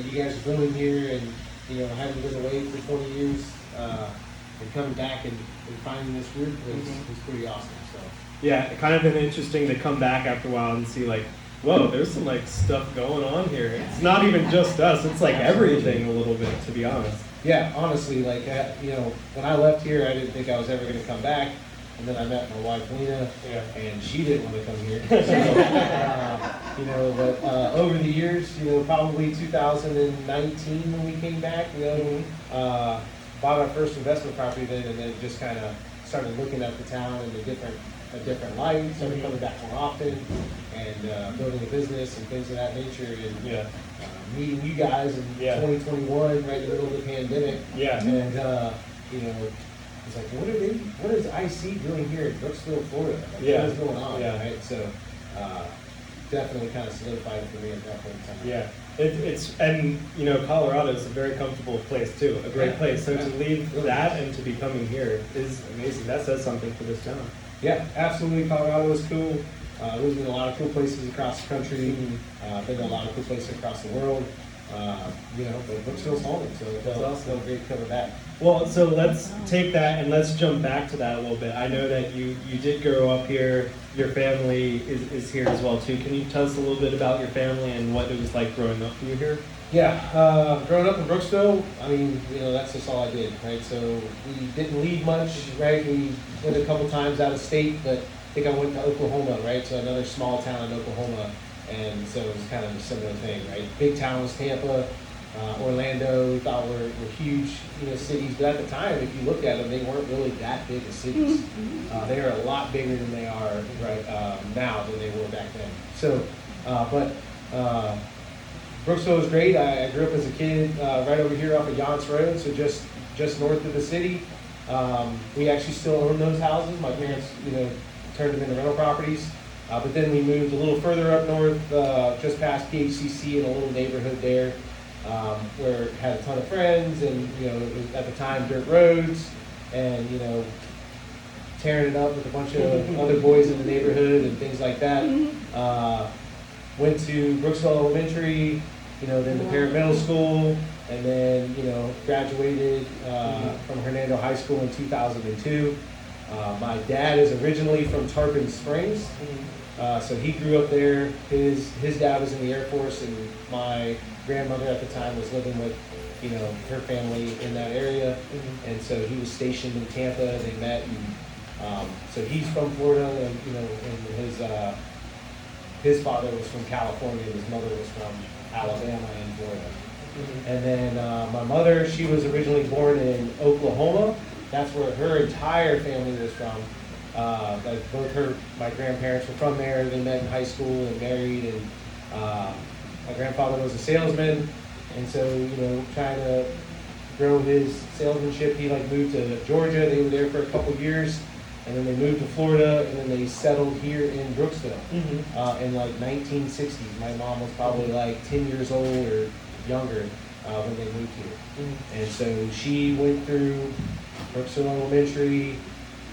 You guys are living here and, having been away for 20 years, and coming back and finding this group was pretty awesome. So yeah, it kind of been interesting to come back after a while and see like, whoa, there's some like stuff going on here. It's not even just us, it's like everything a little bit, to be honest. Yeah, honestly, like, when I left here, I didn't think I was ever going to come back. And then I met my wife, Lena, and she didn't want to come here. So, but over the years, probably 2019 when we came back, bought our first investment property then, and then just kind of started looking at the town in a different light, started coming back more often, and building a business and things of that nature. And meeting you guys in 2021, right in the middle of the pandemic. Yeah. And, it's like, what is IC doing here in Brooksville, Florida? Like, what is going on? Yeah. Right. So, definitely kind of solidified it for me at that point in time. Yeah. And Colorado is a very comfortable place too, a great place. So to leave that and to be coming here is amazing. That says something for this town. Yeah, absolutely. Colorado is cool. Lived in a lot of cool places across the country. Been to a lot of cool places across the world. But Brooksville's home, so it's still great to cover that. Well, so let's take that and let's jump back to that a little bit. I know that you did grow up here. Your family is here as well too. Can you tell us a little bit about your family and what it was like growing up for you here? Yeah, growing up in Brooksville, I mean, that's just all I did, right? So we didn't leave much, right? We went a couple times out of state, but I think I went to Oklahoma, right? So another small town in Oklahoma. And so it was kind of a similar thing, right? Big towns, Tampa, Orlando, we thought were huge, cities. But at the time, if you looked at them, they weren't really that big of cities. They are a lot bigger than they are now than they were back then. So, Brooksville was great. I grew up as a kid right over here off of Yonts Road, so just north of the city. We actually still own those houses. My parents, turned them into rental properties. But then we moved a little further up north, just past PHCC in a little neighborhood there, where it had a ton of friends and, it was, at the time, dirt roads and, tearing it up with a bunch of other boys in the neighborhood and things like that. Went to Brooksville Elementary, then the Parent Middle School, and then, graduated from Hernando High School in 2002. My dad is originally from Tarpon Springs. So he grew up there. His dad was in the Air Force, and my grandmother at the time was living with, her family in that area. And so he was stationed in Tampa. They met, and so he's from Florida, and and his father was from California, and his mother was from Alabama and Florida. And then my mother, she was originally born in Oklahoma. That's where her entire family was from. My grandparents were from there. They met in high school and married, and my grandfather was a salesman, and so trying to grow his salesmanship, he moved to Georgia. They were there for a couple years, and then they moved to Florida, and then they settled here in Brooksville in 1960s. My mom was probably 10 years old or younger when they moved here, and so she went through Brooksville Elementary,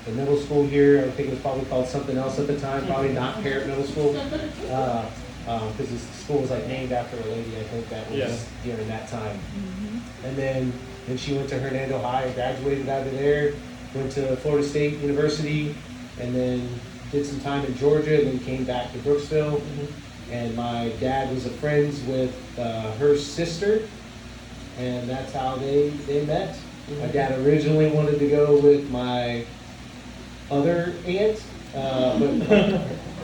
the middle school here. I think it was probably called something else at the time, probably not Parent Middle School, because the school was named after a lady, I think, that was during that time. And then she went to Hernando High, graduated out of there, went to Florida State University, and then did some time in Georgia, and then came back to Brooksville. And my dad was friends with her sister, and that's how they met. My dad originally wanted to go with my other aunt, but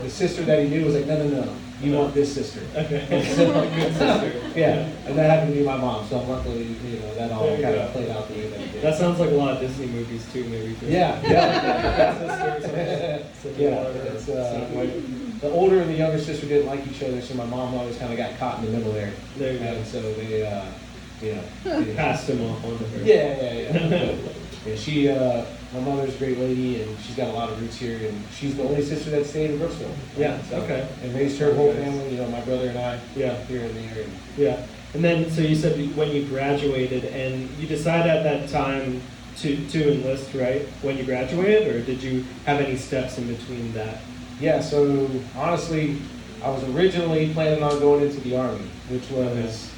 the sister that he knew was no, you want this sister. Okay. So, good sister. Yeah, and that happened to be my mom, so luckily, that all kind of played out the way that it did. That sounds like a lot of Disney movies too, maybe. Yeah. It's, the older and the younger sister didn't like each other, so my mom always kind of got caught in the middle there. There you go. And so they passed him off onto her. Yeah. Yeah, she, my mother's a great lady, and she's got a lot of roots here, and she's the only sister that stayed in Brooksville. Yeah, so, okay. And raised her whole family, my brother and I, here and there. Yeah, and then, so you said when you graduated, and you decided at that time to enlist, right, when you graduated, or did you have any steps in between that? Yeah, so honestly, I was originally planning on going into the Army, which was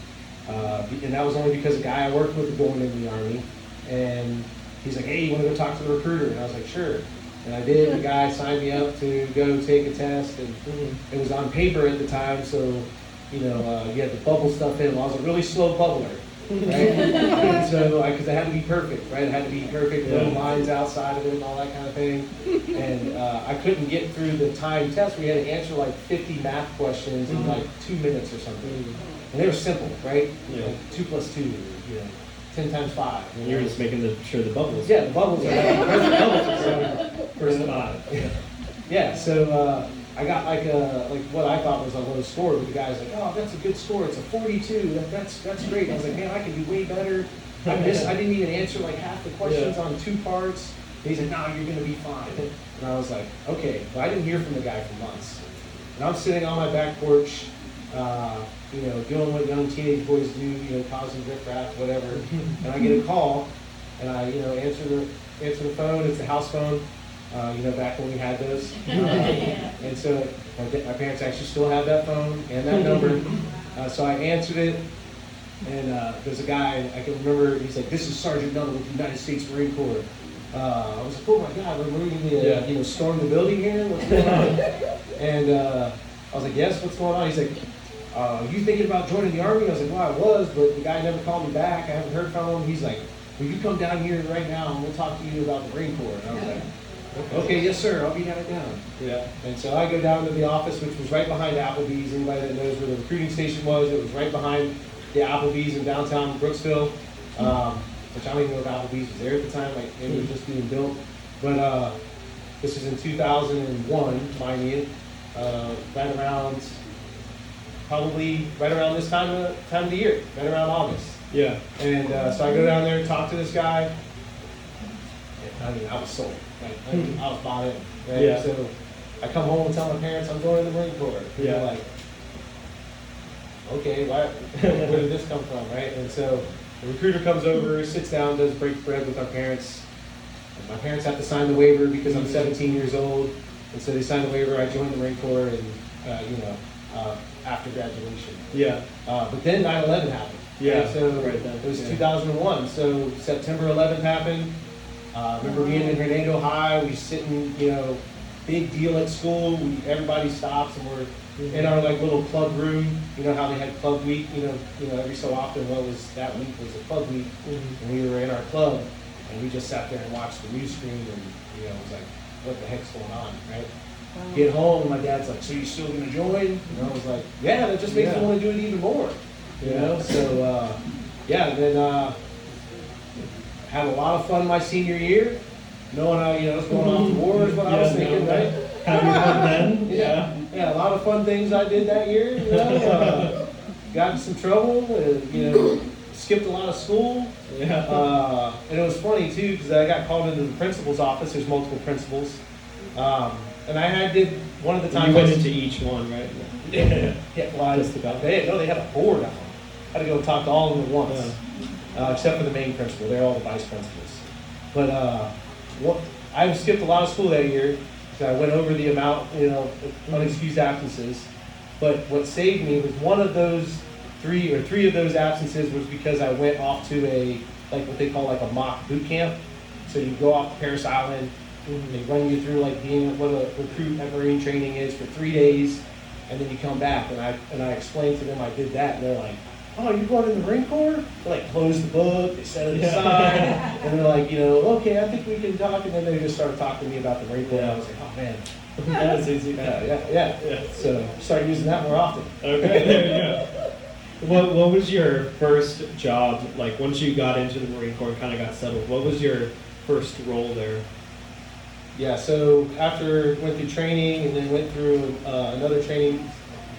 And that was only because a guy I worked with was going in the Army, and he's like, hey, you want to go talk to the recruiter? And I was like, sure. And I did. The guy signed me up to go take a test, and it was on paper at the time, so you had to bubble stuff in. Well, I was a really slow bubbler, right? And so, because I had to be perfect, right? I had to be perfect, no lines outside of it and all that kind of thing. And I couldn't get through the timed test. We had to answer like 50 math questions in like 2 minutes or something. And they were simple, right? Yeah. Like 2 plus 2, 10 times 5. And you're just making sure the bubbles. Yeah, the bubbles are first 5. Yeah, so I got like what I thought was a low score, but the guy's like, oh, that's a good score. It's a 42. That's great. And I was like, man, I can do way better. I didn't even answer like half the questions on 2 parts. And he's like, no, you're going to be fine. And I was like, okay. But I didn't hear from the guy for months. And I'm sitting on my back porch, doing what young teenage boys do, causing riffraff, whatever. And I get a call, and I, answer the phone. It's the house phone. Back when we had those. And so my parents actually still have that phone and that number. So I answered it, and there's a guy, I can remember, he's like, this is Sergeant Nunnell with the United States Marine Corps. I was like, oh my God, we're moving to, storm the building here? What's going on? And I was like, yes, what's going on? He's like, you thinking about joining the Army? I was like, well, I was, but the guy never called me back. I haven't heard from him. He's like, will you come down here right now and we'll talk to you about the Marine Corps? And I was like, okay, yes, sir. I'll be down. Yeah. And so I go down to the office, which was right behind Applebee's. Anybody that knows where the recruiting station was, it was right behind the Applebee's in downtown Brooksville, which I don't even know if Applebee's was there at the time. Like, it was just being built. But this is in 2001, mind you, probably right around this time of the year, right around August. Yeah. And so I go down there and talk to this guy. I mean, I was sold. Right? I was bought in. Right? Yeah. So I come home and tell my parents I'm going to the Marine Corps. And they're like, okay, where did this come from, right? And so the recruiter comes over, sits down, does break bread with our parents. And my parents have to sign the waiver because I'm 17 years old. And so they sign the waiver. I joined the Marine Corps, and after graduation. Yeah. But then 9/11 happened. Yeah. Right? So right then. it was 2001. So September 11th happened. Remember being in Hernando High, we sitting, big deal at school. Everybody stops, and we're in our like little club room. You know how they had club week. Every so often, what was that week was a club week, and we were in our club, and we just sat there and watched the news screen, and it was like, what the heck's going on, right? Get home, and my dad's like, so you still gonna join? And I was like, yeah, that just makes me want to do it even more. So and then had a lot of fun my senior year, knowing how what's going on with the war is what I was thinking, right? Having fun then? Yeah, a lot of fun things I did that year. Got in some trouble, skipped a lot of school. Yeah. And it was funny too because I got called into the principal's office. There's multiple principals. And I did one of the times. You went into each one, right? Yeah. Well, just about. They had a board on them. I had to go talk to all of them at once, except for the main principal. They're all the vice principals. But I skipped a lot of school that year because I went over the amount, of unexcused absences. But what saved me was one of those three of those absences was because I went off to what they call a mock boot camp. So you go off to Paris Island. They run you through being what a recruit at Marine training is for 3 days, and then you come back. And I explained to them I did that, and they're like, "Oh, you're going in the Marine Corps?" They close the book, they set it aside, and they're like, "Okay, I think we can talk." And then they just started talking to me about the Marine Corps. And I was like, "Oh man, that's easy." Yeah. So start using that more often. Okay, there you go. What was your first job like once you got into the Marine Corps and kind of got settled? What was your first role there? Yeah, so after went through training and then went through another training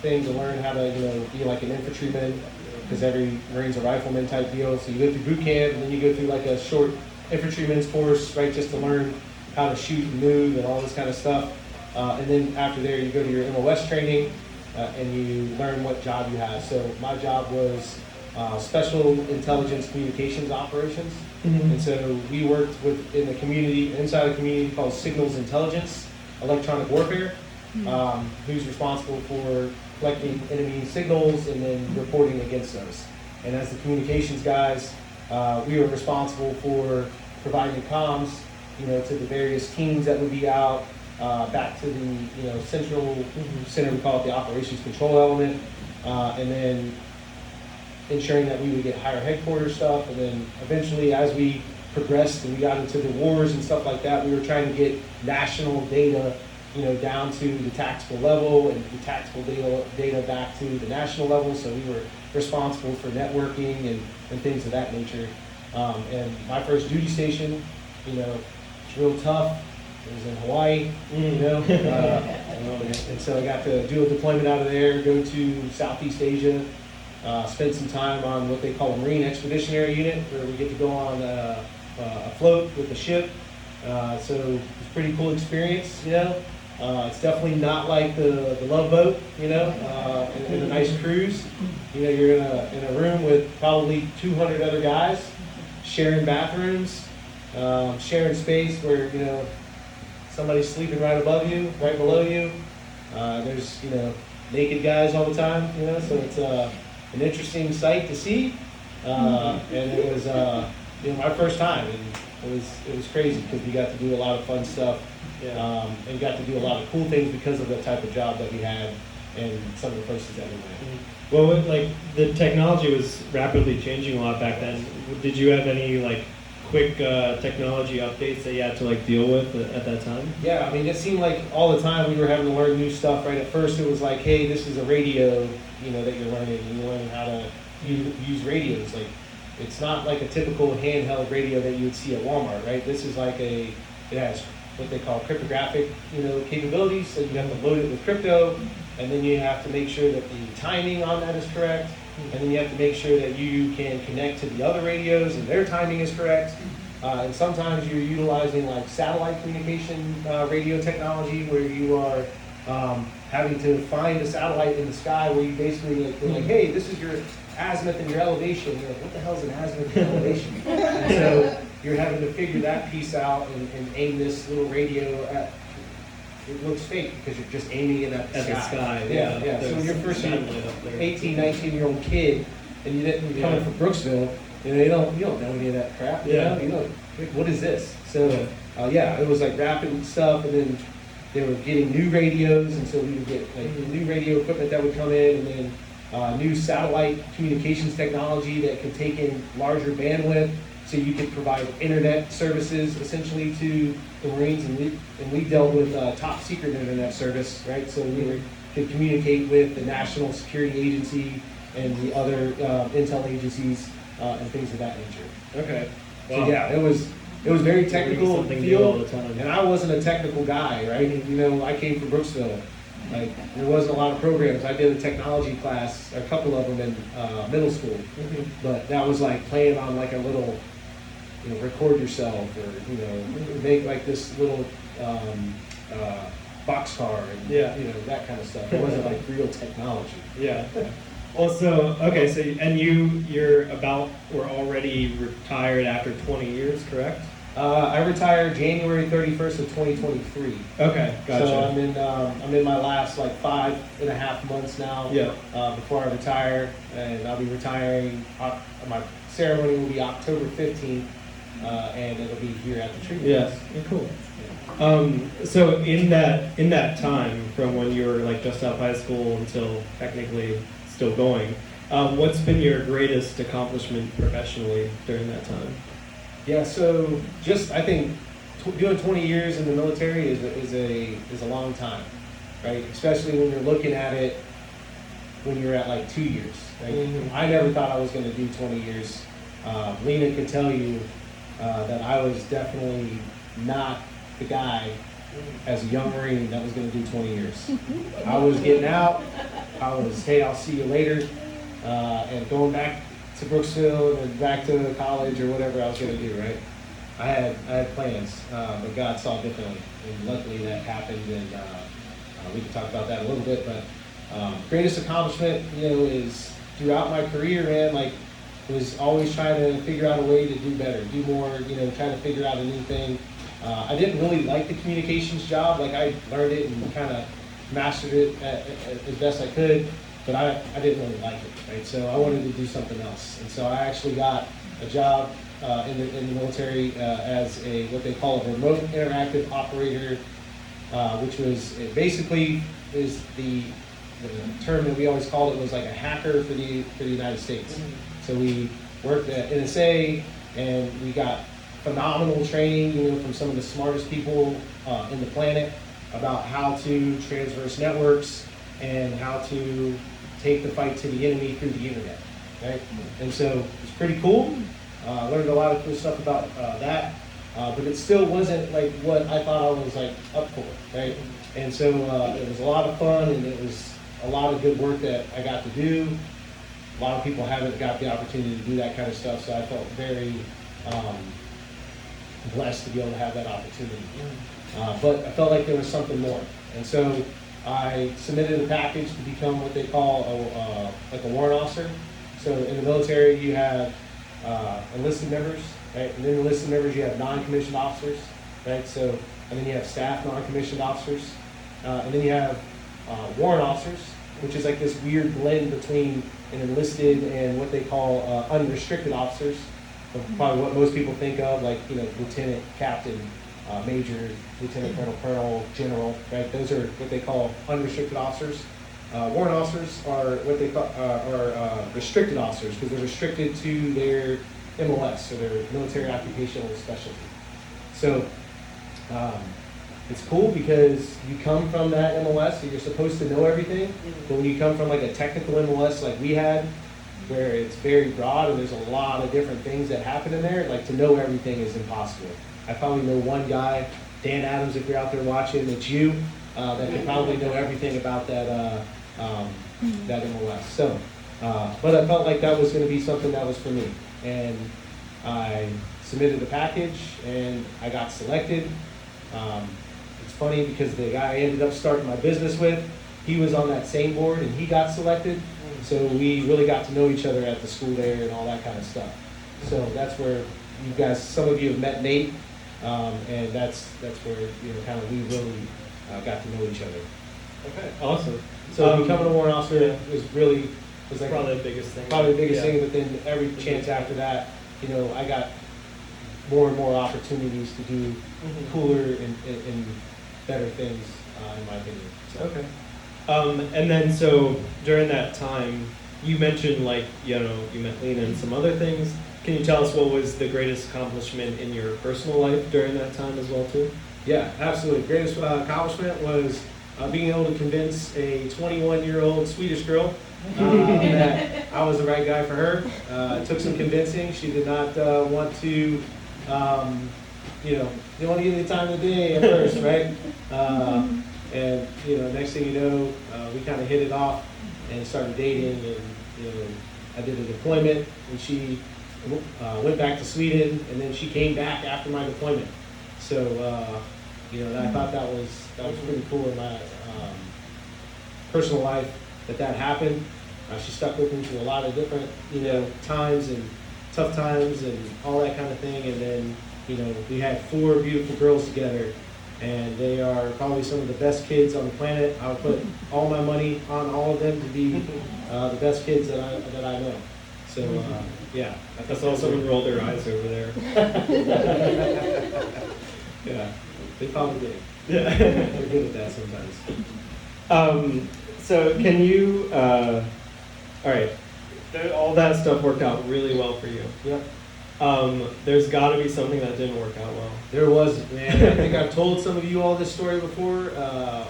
thing to learn how to be like an infantryman, because every Marine's a rifleman type deal. So you go through boot camp and then you go through a short infantryman's course, right, just to learn how to shoot and move and all this kind of stuff. And then after there you go to your MOS training and you learn what job you have. So my job was Special Intelligence Communications Operations. And so we worked in the community, inside a community called Signals Intelligence, Electronic Warfare, who's responsible for collecting enemy signals and then reporting against those. And as the communications guys, we were responsible for providing comms, to the various teams that would be out, back to the, central center, we call it the operations control element, and then ensuring that we would get higher headquarters stuff. And then eventually, as we progressed and we got into the wars and stuff like that, we were trying to get national data, down to the tactical level, and the tactical data back to the national level. So we were responsible for networking and things of that nature. And my first duty station, it's real tough. It was in Hawaii, and so I got to do a deployment out of there, go to Southeast Asia, spend some time on what they call a Marine Expeditionary Unit, where we get to go on a float with the ship. So it's a pretty cool experience, It's definitely not like the Love Boat, in a nice cruise. You're in a room with probably 200 other guys, sharing bathrooms, sharing space where, somebody's sleeping right above you, right below you. There's, naked guys all the time, so it's an interesting sight to see. And it was, my first time, and it was crazy because we got to do a lot of fun stuff. And got to do a lot of cool things because of the type of job that we had and some of the places that we went. Well, the technology was rapidly changing a lot back then. Did you have any quick technology updates that you had to deal with at that time? Yeah, it seemed like all the time we were having to learn new stuff. Right at first, it was like, hey, this is a radio, that you're learning, and you're learning how to use radios. It's not like a typical handheld radio that you would see at Walmart, right? This is it has what they call cryptographic, capabilities. So you have to load it with crypto, and then you have to make sure that the timing on that is correct, and then you have to make sure that you can connect to the other radios and their timing is correct. And sometimes you're utilizing satellite communication radio technology, where you are having to find a satellite in the sky where you basically hey, this is your azimuth and your elevation. You're like, what the hell is an azimuth and elevation? And so you're having to figure that piece out and aim this little radio at. It looks fake because you're just aiming it at the sky. Yeah. So when you're first 18, 19-year-old kid, and you're coming from Brooksville, you don't know any of that crap. What is this? So it was rapid stuff, and then they were getting new radios, and so we would get new radio equipment that would come in, and then new satellite communications technology that could take in larger bandwidth, so you could provide internet services essentially to the Marines, and we dealt with top secret internet service, right? So we could communicate with the National Security Agency and the other intel agencies and things of that nature. Okay. Wow. So yeah, it was very technical field, and I wasn't a technical guy, right? I came from Brooksville. There wasn't a lot of programs. I did a technology class, a couple of them in middle school, but that was playing on a little, record yourself, or make this little boxcar, and that kind of stuff. It wasn't real technology. Yeah. Also, okay, so you're already retired after 20 years, correct? I retired January 31st of 2023. Okay, gotcha. So I'm in my last 5.5 months now. Yeah. Before I retire, and I'll be retiring. My ceremony will be October 15th, and it'll be here at the treatment. Yeah. Cool. So in that time, from when you were just out of high school until technically still going, what's been your greatest accomplishment professionally during that time? Yeah, so I think doing 20 years in the military is a long time, right? Especially when you're looking at it when you're at 2 years. Right? Mm-hmm. I never thought I was going to do 20 years. Lena could tell you that I was definitely not the guy as a young Marine that was going to do 20 years. I was getting out. I was, hey, I'll see you later, and going back to Brooksville and back to college or whatever I was going to do, right? I had plans, but God saw differently, and luckily that happened, and we can talk about that a little bit, but greatest accomplishment, is throughout my career, man, was always trying to figure out a way to do better, do more, trying to figure out a new thing. I didn't really like the communications job. I learned it and kind of mastered it as best I could. but I didn't really like it, right? So I wanted to do something else. And so I actually got a job in the military as what they call a remote interactive operator, which was basically is the term that we always called it was like a hacker for the United States. So we worked at NSA, and we got phenomenal training, from some of the smartest people in the planet about how to transverse networks and how to take the fight to the enemy through the internet, right? And so it's pretty cool. Learned a lot of cool stuff about that, but it still wasn't like what I thought I was like up for, right? And so it was a lot of fun, and it was a lot of good work that I got to do. A lot of people haven't got the opportunity to do that kind of stuff, so I felt very blessed to be able to have that opportunity. But I felt like there was something more, and so I submitted a package to become what they call like a warrant officer. So in the military, you have enlisted members, right? And then enlisted members, you have non-commissioned officers, right? So, and then you have staff non-commissioned officers, and then you have warrant officers, which is like this weird blend between an enlisted and what they call unrestricted officers. Probably what most people think of, like lieutenant, captain, major, lieutenant colonel, general, right? Those are what they call unrestricted officers. Warrant officers are what they call restricted officers, because they're restricted to their MOS, or their military occupational specialty. So it's cool because you come from that MOS, so you're supposed to know everything. But when you come from like a technical MOS like we had, where it's very broad and there's a lot of different things that happen in there, like to know everything is impossible. I probably know one guy, Dan Adams, if you're out there watching, it's you, that could probably know everything about that MOS. So, but I felt like that was going to be something that was for me, and I submitted the package and I got selected. It's funny because the guy I ended up starting my business with, he was on that same board and he got selected. So we really got to know each other at the school there and all that kind of stuff. So that's where you guys, some of you have met Nate, and that's where kind of we really got to know each other. Okay, awesome. So becoming a warrant officer was like probably the biggest thing. Probably the biggest thing. But then every chance after that, I got more and more opportunities to do cooler and better things, in my opinion. So. Okay. And then so during that time, you mentioned you met Lena and some other things. Can you tell us what was the greatest accomplishment in your personal life during that time as well too? Yeah, absolutely. Greatest accomplishment was being able to convince a 21-year-old Swedish girl that I was the right guy for her. It took some convincing. She did not want to, didn't want to give me the time of the day at first, right? And next thing you know, we kind of hit it off and started dating, and I did a deployment, and she went back to Sweden, and then she came back after my deployment. So I thought that was pretty cool in my personal life that happened. She stuck with me through a lot of different times and tough times and all that kind of thing, and then we had 4 beautiful girls together. And they are probably some of the best kids on the planet. I would put all my money on all of them to be the best kids that I know. So yeah, I saw someone roll their eyes over there. Yeah, they probably did. Yeah, they're good at that sometimes. So can you? All right, all that stuff worked out really well for you. Yep. There's got to be something that didn't work out well. There was, man. I think I've told some of you all this story before.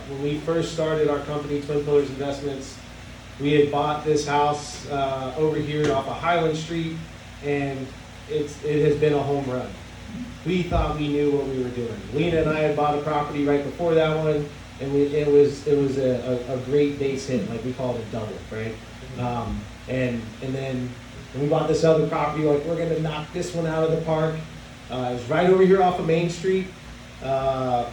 When we first started our company, Twin Pillars Investments, we had bought this house over here off of Highland Street, and it has been a home run. We thought we knew what we were doing. Lena and I had bought a property right before that one, and it was a great base hit, like we called it double, right? And then when we bought this other property, like we're gonna knock this one out of the park. It's right over here off of Main Street. I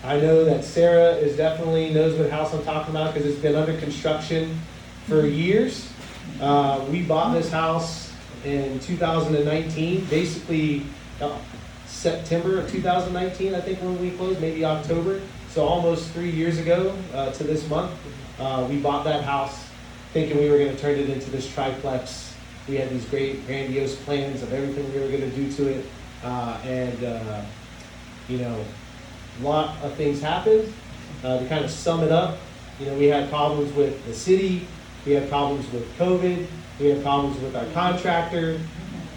know that Sarah definitely knows what house I'm talking about because it's been under construction for years. We bought this house in 2019, basically September of 2019, I think when we closed, maybe October. So almost 3 years ago to this month, we bought that house. thinking we were going to turn it into this triplex. We had these great grandiose plans of everything we were going to do to it. You know, a lot of things happened. To kind of sum it up, you know, we had problems with the city, we had problems with COVID, we had problems with our contractor,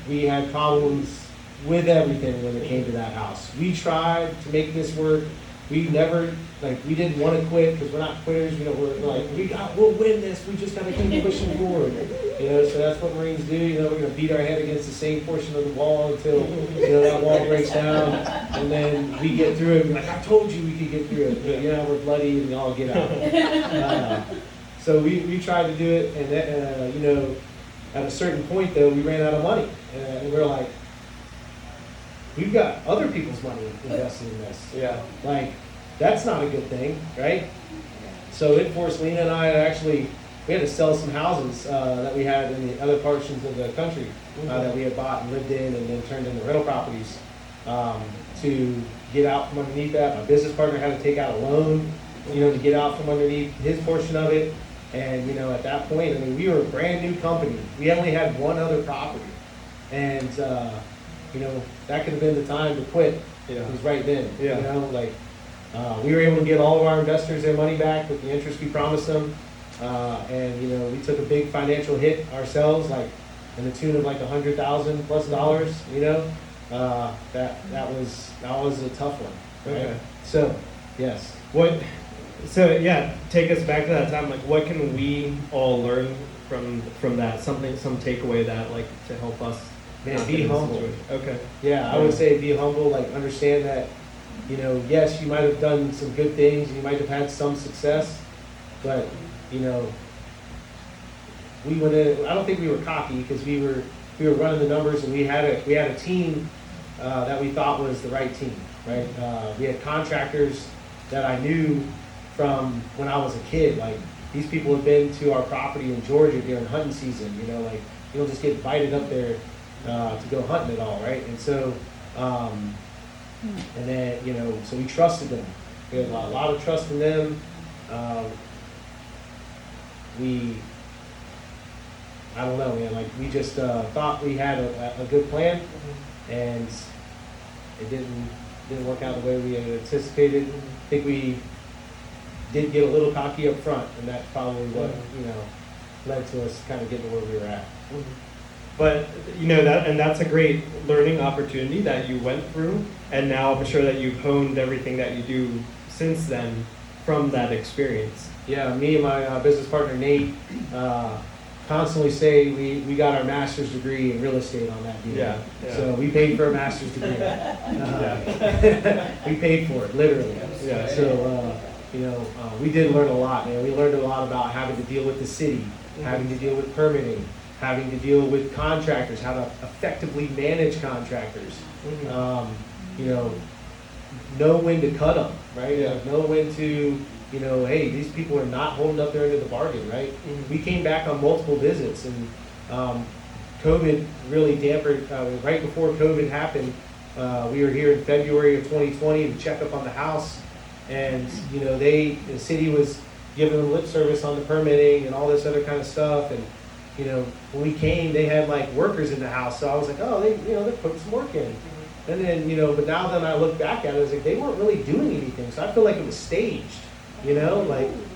we had problems with everything when it came to that house. We tried to make this work. We never, we didn't want to quit because we're not quitters. You know, we're like, we'll win this. We just got to keep pushing forward. You know, so that's what Marines do. You know, we're going to beat our head against the same portion of the wall until, you know, that wall breaks down. And then we get through it. We're like, I told you we could get through it. But, you know, we're bloody and we all get out. So we tried to do it. And, you know, at a certain point, though, we ran out of money. And we're like, we've got other people's money invested in this. Yeah. Like, that's not a good thing, right? So it forced Lena and I to we had to sell some houses that we had in the other portions of the country that we had bought and lived in and then turned into rental properties to get out from underneath that. My business partner had to take out a loan, you know, to get out from underneath his portion of it. And, you know, at that point, I mean, we were a brand new company. We only had one other property. And, you know, that could have been the time to quit. Yeah. It was right then. Yeah. You know, we were able to get all of our investors their money back with the interest we promised them. And, you know, we took a big financial hit ourselves, in the tune of $100,000 plus, you know. That was a tough one. Right? Okay. So, yes. Take us back to that time. What can we all learn from that? Some takeaway that to help us. Man, be humble. Okay. Yeah, I would say be humble. Understand that, you know, yes, you might have done some good things and you might have had some success, but, you know, we went in. I don't think we were cocky because we were running the numbers and we had a team that we thought was the right team, right? We had contractors that I knew from when I was a kid. These people had been to our property in Georgia during hunting season. You know, you don't just get invited up there to go hunting at all, right? And so, and then, you know, so we trusted them. We had a lot of trust in them. I don't know, man. We just thought we had a good plan, and it didn't work out the way we had anticipated. I think we did get a little cocky up front, and that's probably what, you know, led to us kind of getting where we were at. But, you know, that's a great learning opportunity that you went through, and now I'm sure that you've honed everything that you do since then from that experience. Yeah, me and my business partner, Nate, constantly say we got our master's degree in real estate on that deal. Yeah. So we paid for a master's degree. We paid for it, literally. Yeah. So, you know, we did learn a lot, man. We learned a lot about having to deal with the city, having to deal with permitting, having to deal with contractors, how to effectively manage contractors. You know when to cut them, right? Yeah. Know when to, you know, hey, these people are not holding up their end of the bargain, right? We came back on multiple visits, and COVID really dampened. Right before COVID happened, we were here in February of 2020 to check up on the house, and you know, the city was giving them lip service on the permitting and all this other kind of stuff, and you know, when we came, they had workers in the house, so I was like, oh, they're putting some work in. And then, you know, but now that I look back at it, I was like, they weren't really doing anything, so I feel like it was staged. You know,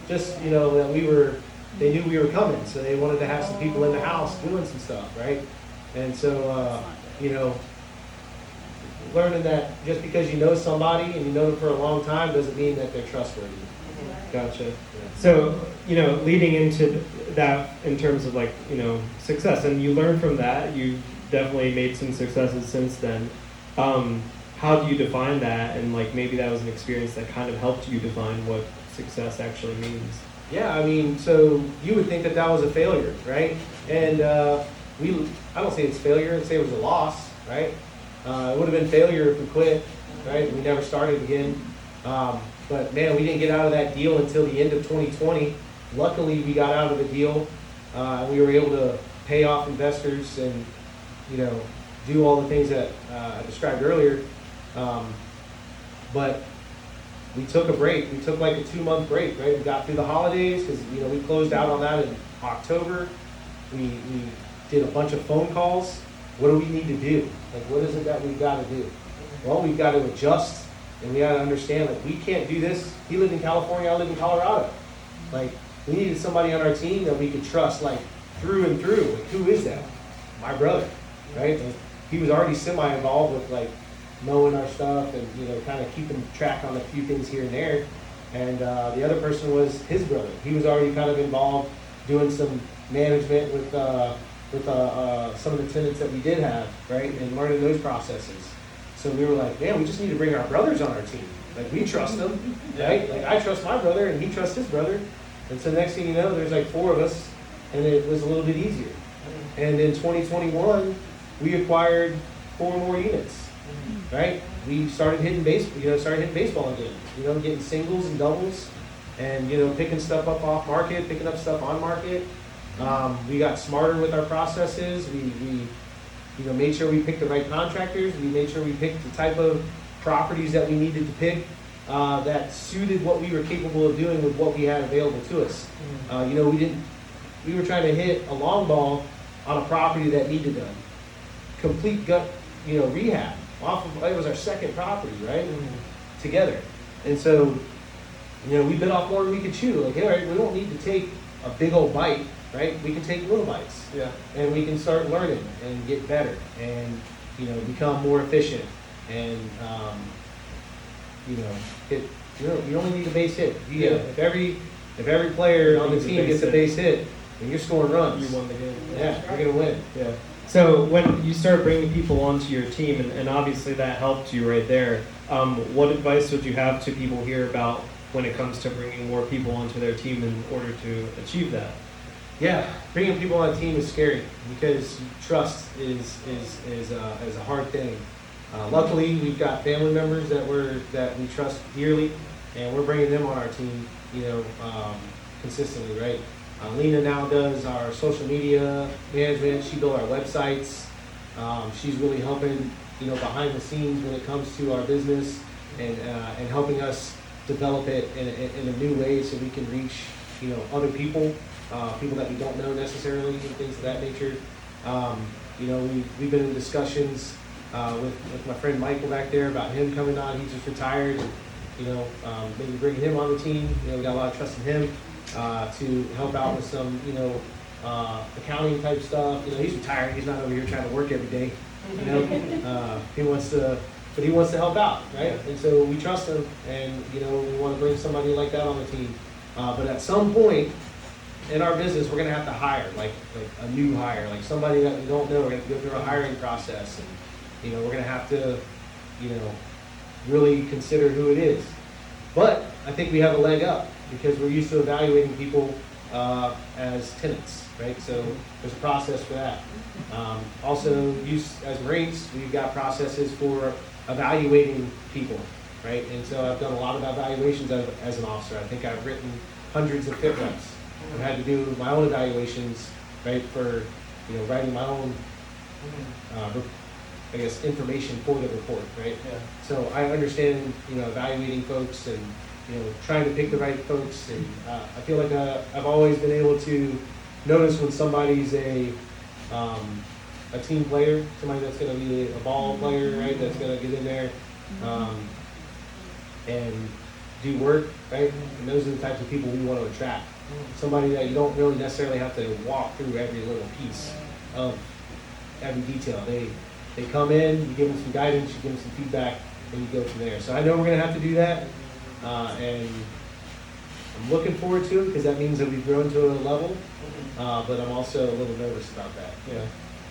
just, you know, that they knew we were coming, so they wanted to have some people in the house doing some stuff, right? And so, you know, learning that just because you know somebody and you know them for a long time doesn't mean that they're trustworthy. Gotcha. So, you know, leading into that in terms of you know, success, and you learned from that, you definitely made some successes since then. How do you define that? And maybe that was an experience that kind of helped you define what success actually means. Yeah, I mean, so you would think that was a failure, right? And I don't say it's failure, I'd say it was a loss, right? It would have been failure if we quit, right? We never started again. But man, we didn't get out of that deal until the end of 2020. Luckily, we got out of the deal. We were able to pay off investors and, you know, do all the things that I described earlier. But we took a break. We took a 2-month break, right? We got through the holidays because, you know, we closed out on that in October, we did a bunch of phone calls. What do we need to do? Like, what is it that we've got to do? Well, we've got to adjust, and we got to understand that we can't do this. He lived in California, I live in Colorado. Like, we needed somebody on our team that we could trust, like, through and through. Like, who is that? My brother, right? And he was already semi-involved with, like, knowing our stuff and, you know, kind of keeping track on a few things here and there. And the other person was his brother. He was already kind of involved doing some management with some of the tenants that we did have, right? And learning those processes. So we were like, man, we just need to bring our brothers on our team. Like, we trust them, right? Like, I trust my brother and he trusts his brother. And so next thing you know, there's like 4 of us, and it was a little bit easier. And in 2021, we acquired 4 more units, right? We started hitting baseball again, you know, getting singles and doubles, and, you know, picking stuff up off market, picking up stuff on market. We got smarter with our processes. We you know, made sure we picked the right contractors. We made sure we picked the type of properties that we needed to pick that suited what we were capable of doing with what we had available to us. You know, we were trying to hit a long ball on a property that needed a complete gut, you know, rehab. It was our second property, right? Together. And so, you know, we bit off more than we could chew. Like, hey, all right, we don't need to take a big old bite, right? We can take little bites. Yeah. And we can start learning and get better and, you know, become more efficient. And, you know, you only need a base hit. If every player on the team gets a base hit, then you're scoring runs. You won the game. Yeah, you're going to win. Yeah. So when you start bringing people onto your team, and obviously that helped you right there, what advice would you have to people here about when it comes to bringing more people onto their team in order to achieve that? Yeah, bringing people on a team is scary because trust is a hard thing. Luckily, we've got family members that we trust dearly, and we're bringing them on our team, you know, consistently, right? Lena now does our social media management. She built our websites. She's really helping, you know, behind the scenes when it comes to our business and helping us develop it in a new way so we can reach, you know, other people, people that we don't know necessarily, and things of that nature. You know, we've been in discussions with my friend Michael back there about him coming on. He just retired, and, you know, maybe bringing him on the team. You know, we got a lot of trust in him to help out with some, you know, accounting type stuff. You know, he's retired. He's not over here trying to work every day. You know, he wants to help out, right? And so we trust him, and, you know, we want to bring somebody like that on the team. But at some point in our business, we're going to have to hire, like a new hire, like somebody that we don't know. We're going to have to go through a hiring process, and, you know, we're going to have to, you know, really consider who it is. But I think we have a leg up because we're used to evaluating people as tenants, right? So there's a process for that. Also, as Marines, we've got processes for evaluating people, right? And so I've done a lot of evaluations as an officer. I think I've written hundreds of fit reps. I've had to do my own evaluations, right, for, you know, writing my own, I guess, information for the report, right? Yeah. So I understand, you know, evaluating folks and, you know, trying to pick the right folks. And I feel like I've always been able to notice when somebody's a team player, somebody that's going to be a ball player, right? That's going to get in there and do work, right? And those are the types of people we want to attract. Somebody that you don't really necessarily have to walk through every little piece of every detail. They come in, you give them some guidance, you give them some feedback, and you go from there. So I know we're going to have to do that, and I'm looking forward to it because that means that we've grown to a level, but I'm also a little nervous about that. Yeah.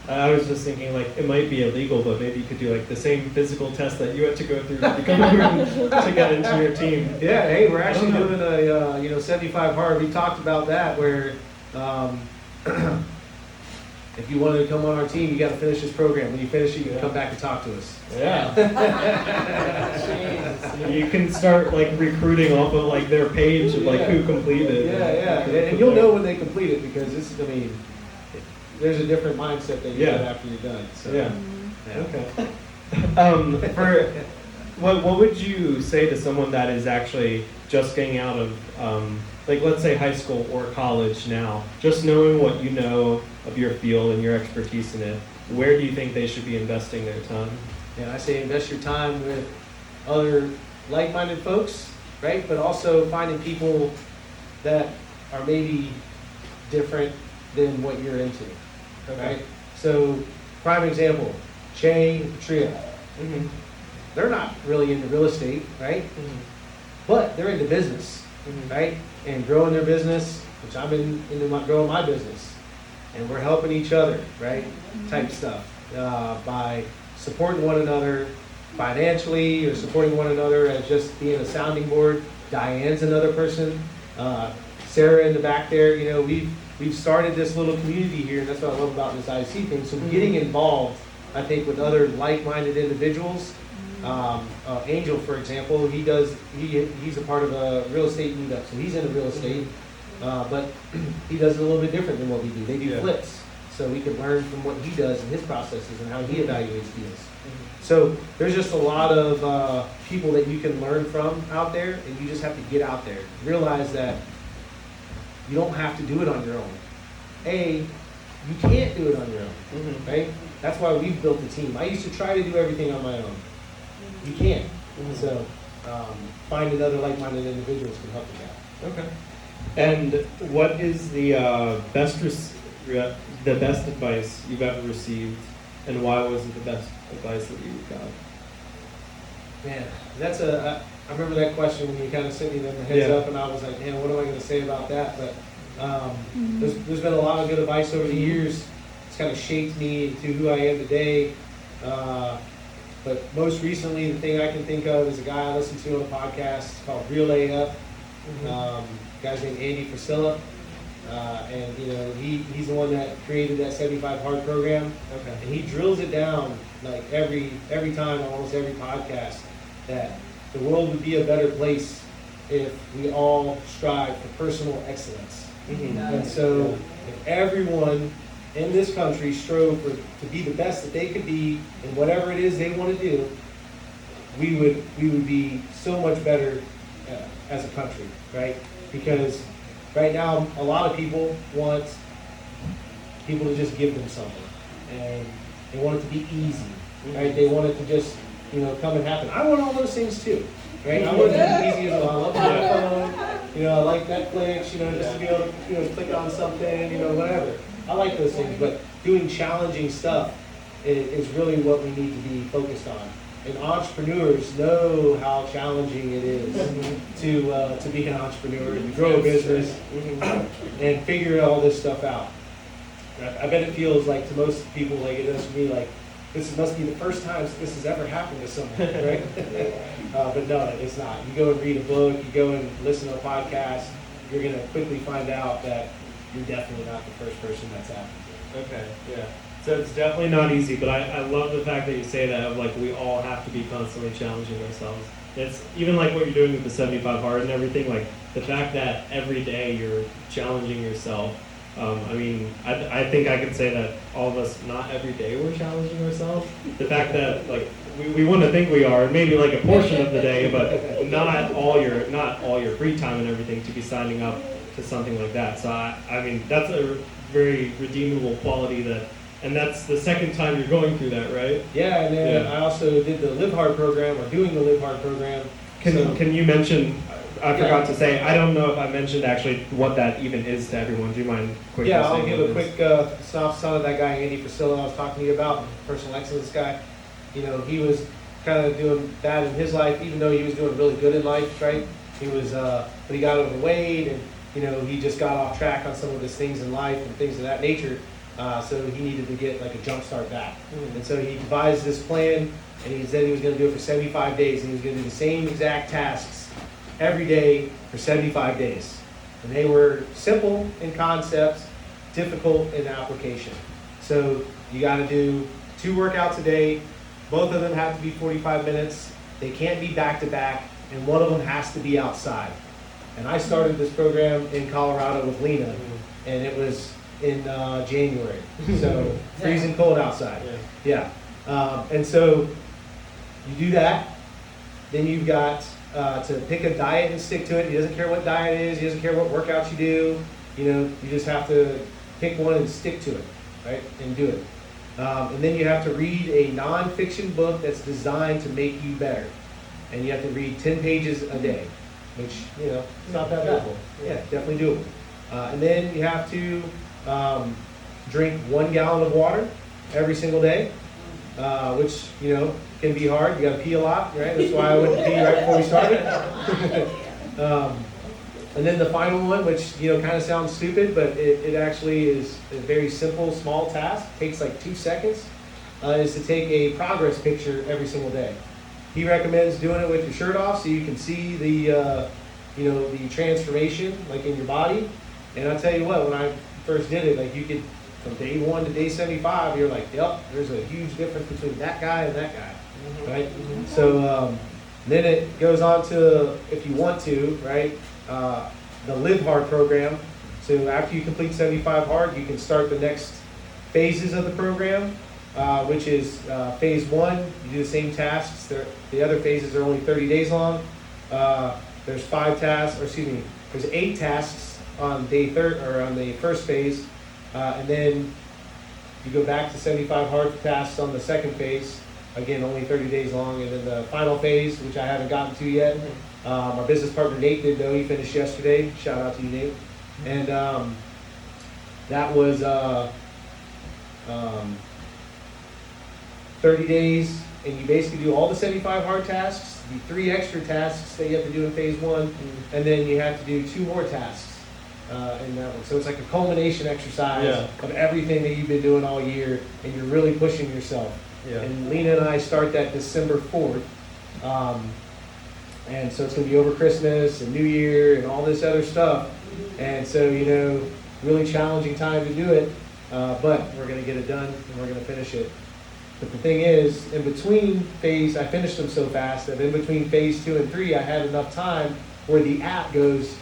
I was just thinking, like, it might be illegal, but maybe you could do, like, the same physical test that you had to go through to become a Marine to get into your team. Yeah, hey, we're actually doing a, you know, 75 hard. We talked about that where if you wanted to come on our team, you got to finish this program. When you finish it, you can come back and talk to us. Yeah. You can start, like, recruiting off of, like, their page of, like, who completed. Yeah. And you'll know when they complete it because this is, I mean, there's a different mindset that you get after you're done. So, yeah. Okay. What would you say to someone that is actually just getting out of like let's say high school or college now, just knowing what you know of your field and your expertise in it, where do you think they should be investing their time? And I say invest your time with other like-minded folks, right? But also finding people that are maybe different than what you're into, right? So, prime example, Shay and Tria. Mm-hmm. They're not really into real estate, right? Mm-hmm. But they're into business, right? And growing their business, which I'm growing my business. And we're helping each other, right? Type stuff. By supporting one another financially or supporting one another as just being a sounding board. Diane's another person. Sarah in the back there, you know, we've started this little community here, and that's what I love about this IC thing. So getting involved, I think, with other like-minded individuals. Angel, for example, he's a part of a real estate meetup, so he's into real estate, but he does it a little bit different than what we do. They do flips, so we can learn from what he does and his processes and how he evaluates deals. So there's just a lot of people that you can learn from out there, and you just have to get out there. Realize that you don't have to do it on your own. You can't do it on your own, right? That's why we've built a team. I used to try to do everything on my own. You can't. So finding other like-minded individuals can help you out. Okay. And what is the best advice you've ever received, and why was it the best advice that you got? Man, I remember that question when you kind of sent me the heads up, and I was like, man, what am I going to say about that? But there's been a lot of good advice over the years. It's kind of shaped me to who I am today. But most recently, the thing I can think of is a guy I listened to on a podcast called Real A Up. Guy's named Andy Priscilla. And you know, he's the one that created that 75 Hard program. Okay. And he drills it down like every time on almost every podcast that the world would be a better place if we all strive for personal excellence. And so if everyone in this country strove to be the best that they could be in whatever it is they want to do, we would be so much better as a country, right? Because right now, a lot of people want people to just give them something, and they want it to be easy, right? They want it to just, come and happen. I want all those things too, right? I want it to be easy as well. I love my phone, I like Netflix, just to be able to, click on something, whatever. I like those things, but doing challenging stuff is really what we need to be focused on. And entrepreneurs know how challenging it is to be an entrepreneur, to grow a business, and figure all this stuff out. I bet it feels like to most people, like it does for me, like this must be the first time this has ever happened to someone, right? But no, it's not. You go and read a book, you go and listen to a podcast, you're going to quickly find out that you're definitely not the first person that's happened to. Okay, yeah. So it's definitely not easy, but I love the fact that you say that, of like we all have to be constantly challenging ourselves. It's even like what you're doing with the 75 Hard and everything, like the fact that every day you're challenging yourself. I think I could say that all of us, not every day we're challenging ourselves. The fact that like we want to think we are, maybe like a portion of the day, but not all your free time and everything to be signing up to something like that. So that's a very redeemable quality and that's the second time you're going through that, right? Yeah, and then I also did the Live Hard program, or doing the Live Hard program. Can you mention, I forgot to say, I don't know if I mentioned actually what that even is to everyone. Do you mind quickly saying? Yeah, I'll give a quick synopsis on that guy, Andy Priscilla, I was talking to you about, personal excellence guy. He was kind of doing bad in his life, even though he was doing really good in life, right? He was, but he got overweight, and he just got off track on some of his things in life and things of that nature. So he needed to get like a jump start back. And so he devised this plan, and he said he was going to do it for 75 days, and he was going to do the same exact tasks every day for 75 days. And they were simple in concept, difficult in application. So you got to do 2 workouts a day. Both of them have to be 45 minutes. They can't be back to back, and one of them has to be outside. And I started this program in Colorado with Lena, and it was in January, so freezing cold outside. And so you do that, then you've got to pick a diet and stick to it. He doesn't care what diet it is. He doesn't care what workouts you do. You just have to pick one and stick to it, right? And do it. And then you have to read a nonfiction book that's designed to make you better. And you have to read 10 pages a day, which, it's not that bad. Yeah, definitely doable. And then you have to drink 1 gallon of water every single day, which, can be hard. You got to pee a lot, right? That's why I went to pee right before we started. And then the final one, which, kind of sounds stupid, but it actually is a very simple, small task. It takes like 2 seconds, is to take a progress picture every single day. He recommends doing it with your shirt off so you can see the transformation, like in your body. And I'll tell you what, when I first did it, like you could, from day 1 to day 75, you're like, yep, there's a huge difference between that guy and that guy, right? So then it goes on to, if you want to, right, the Live Hard program. So after you complete 75 hard, you can start the next phases of the program, which is phase 1. You do the same tasks. The other phases are only 30 days long. There's 8 tasks on day 30 or on the first phase, and then you go back to 75 hard tasks on the second phase. Again, only 30 days long, and then the final phase, which I haven't gotten to yet. Our business partner Nate did, though. He finished yesterday. Shout out to you, Nate. And that was 30 days, and you basically do all the 75 hard tasks, the 3 extra tasks that you have to do in phase 1, and then you have to do 2 more tasks in that one. So it's like a culmination exercise of everything that you've been doing all year, and you're really pushing yourself. Yeah. And Lena and I start that December 4th. And so it's going to be over Christmas and New Year and all this other stuff. And so, really challenging time to do it. But we're going to get it done and we're going to finish it. But the thing is, in between phase, I finished them so fast that in between phase 2 and 3, I had enough time where the app goes,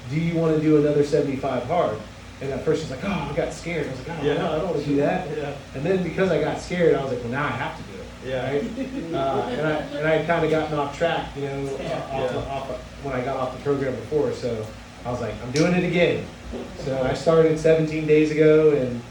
do you want to do another 75 hard? And at first it's like, I got scared. I was like, no, I don't want to do that. Yeah. And then because I got scared, I was like, well, now I have to do it. Yeah. Right? And I had kind of gotten off track, when I got off the program before. So I was like, I'm doing it again. So I started 17 days ago, and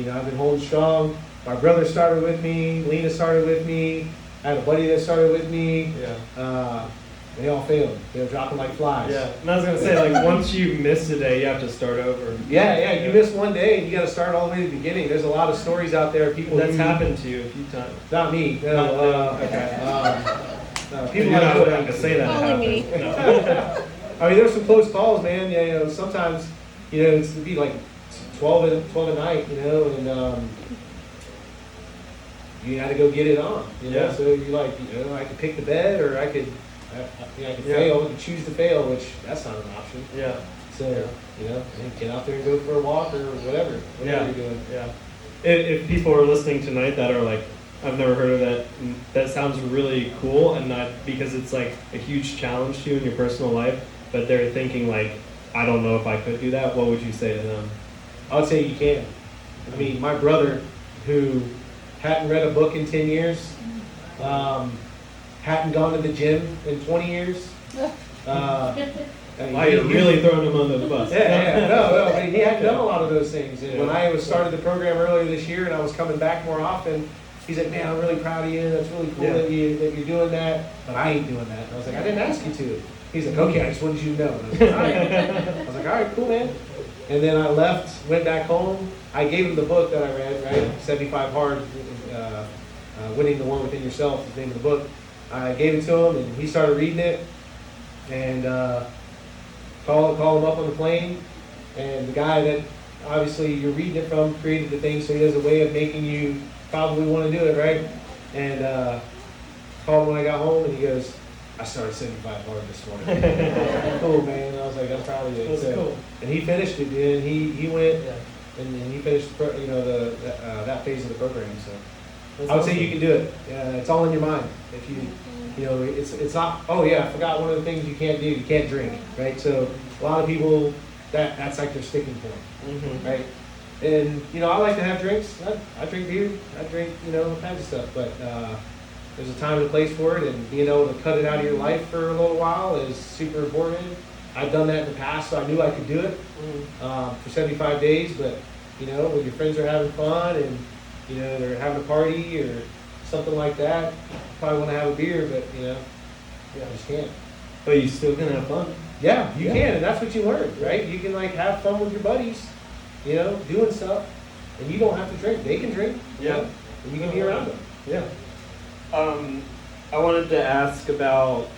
I've been holding strong. My brother started with me. Lena started with me. I had a buddy that started with me. Yeah. They all failed. They were dropping like flies. Yeah, and I was going to say, like, once you miss a day, you have to start over. Yeah, you miss one day, and you got to start all the way to the beginning. There's a lot of stories out there. People that's happened to you a few times. Not me. No, okay. People are not willing to say that. Only me. No. I mean, there's some close calls, man. Sometimes, it's to be like 12 at night, and you got to go get it on. So you're like, I could pick the bed, or I could fail. I could choose to fail, which that's not an option. Yeah. So get out there and go for a walk or whatever you're doing. Yeah. If people are listening tonight that are like, I've never heard of that. That sounds really cool, and not because it's like a huge challenge to you in your personal life, but they're thinking like, I don't know if I could do that. What would you say to them? I would say you can. I mean, my brother, who hadn't read a book in 10 years, hadn't gone to the gym in 20 years. Why you're really throwing him under the bus? No. I mean, he hadn't done a lot of those things. And when I started the program earlier this year, and I was coming back more often, he's like, "Man, I'm really proud of you. That's really cool that you're doing that." But I ain't doing that. And I was like, "I didn't ask you to." He's like, "Okay, I just wanted you to know." And I was like, "All right." I was like, "All right, cool, man." And then I left, went back home. I gave him the book that I read, right? 75 Hard, Winning the War Within Yourself is the name of the book. I gave it to him, and he started reading it. And call him up on the plane. And the guy that obviously you're reading it from created the thing, so he has a way of making you probably want to do it, right? And called him when I got home, and he goes, "I started 75 hard this morning." Cool, man. I was like, "I'm proud of you." That's cool. And he finished it, dude. He went and he finished, that phase of the program. So that's I would say you can do it. It's all in your mind. If you, it's not. Oh yeah, I forgot one of the things you can't do. You can't drink, right? So a lot of people that's like their sticking point, right? And I like to have drinks. I drink beer. I drink all kinds of stuff. But there's a time and a place for it, and being able to cut it out of your life for a little while is super important. I've done that in the past, so I knew I could do it for 75 days, but when your friends are having fun and they're having a party or something like that, you probably want to have a beer, but you just can't. But you still can have fun. Yeah, you can, and that's what you learn, right? You can have fun with your buddies, doing stuff, and you don't have to drink. They can drink, and you can be around them. Yeah. I wanted to ask about,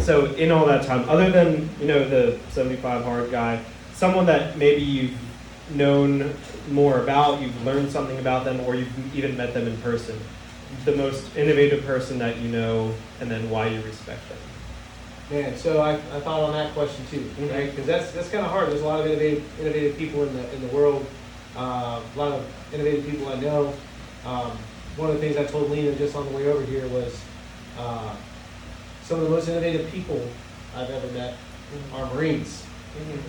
so in all that time, other than, the 75 Hard guy, someone that maybe you've known more about, you've learned something about them, or you've even met them in person, the most innovative person that you know, and then why you respect them. Man, so I thought on that question too, right? Because that's kind of hard. There's a lot of innovative people in the world, a lot of innovative people I know. One of the things I told Lena just on the way over here was some of the most innovative people I've ever met are Marines.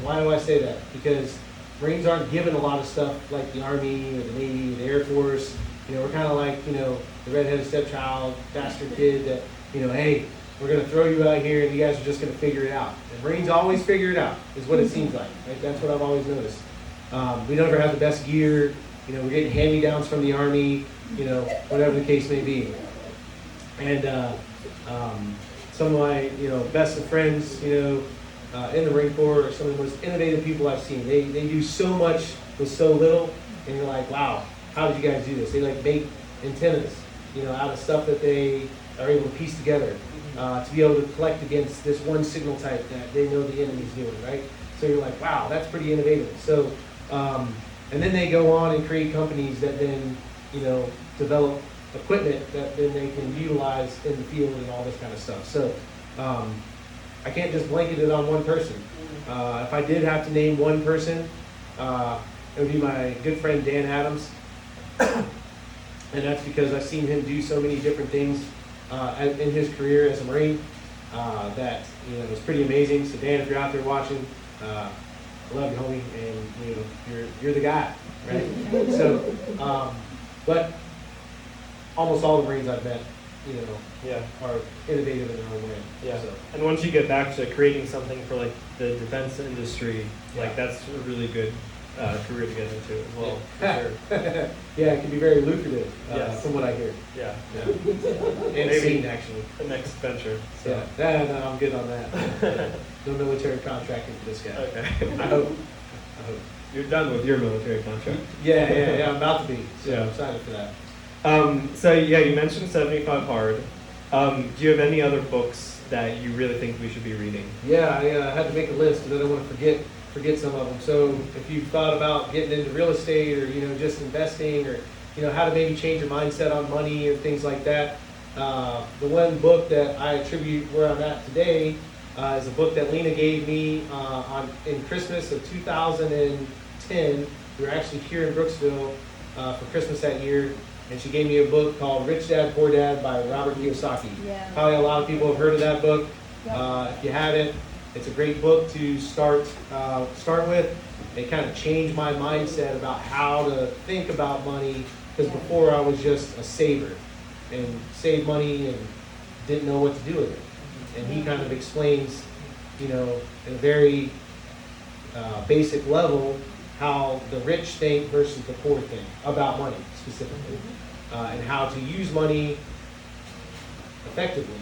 Why do I say that? Because Marines aren't given a lot of stuff like the Army or the Navy or the Air Force. We're kind of like, the redheaded stepchild, bastard kid that, hey, we're going to throw you out here and you guys are just going to figure it out. And Marines always figure it out, is what it seems like. Right? That's what I've always noticed. We never have the best gear. We're getting hand-me-downs from the Army, whatever the case may be. And some of my, best of friends, in the Marine Corps are some of the most innovative people I've seen. They do so much with so little, and you're like, wow, how did you guys do this? They make antennas, out of stuff that they are able to piece together to be able to collect against this one signal type that they know the enemy's doing, right? So you're like, wow, that's pretty innovative. So, and then they go on and create companies that then, develop equipment that then they can utilize in the field and all this kind of stuff. So, I can't just blanket it on one person. If I did have to name one person, it would be my good friend Dan Adams. And that's because I've seen him do so many different things in his career as a Marine that it's pretty amazing. So Dan, if you're out there watching, I love you, homie, and you're the guy, right? So, but almost all the Marines I've met, are innovative in their own way. Yeah. So. And once you get back to creating something for like the defense industry, like that's a really good career to get into as well. For sure. Yeah, it can be very lucrative, Yes. from what I hear. Yeah. And Maybe seen, actually. the next venture. So. Yeah, no, I'm good on that. No military contracting for this guy. Okay. I hope. You're done with your military contract. Yeah, I'm about to be. So Yeah. I'm excited for that. So yeah, you mentioned 75 Hard. Do you have any other books that you really think we should be reading? Yeah, I had to make a list because I don't want to forget some of them. So if you've thought about getting into real estate or just investing or how to maybe change your mindset on money and things like that, the one book that I attribute where I'm at today is a book that Lena gave me in Christmas of 2010. We were actually here in Brooksville for Christmas that year. And she gave me a book called Rich Dad, Poor Dad by Robert Kiyosaki. Yeah. Probably a lot of people have heard of that book. Yep. If you haven't, it's a great book to start with. It kind of changed my mindset about how to think about money, because before I was just a saver and saved money and didn't know what to do with it. And he kind of explains, in a very basic level, how the rich think versus the poor think about money specifically, and how to use money effectively,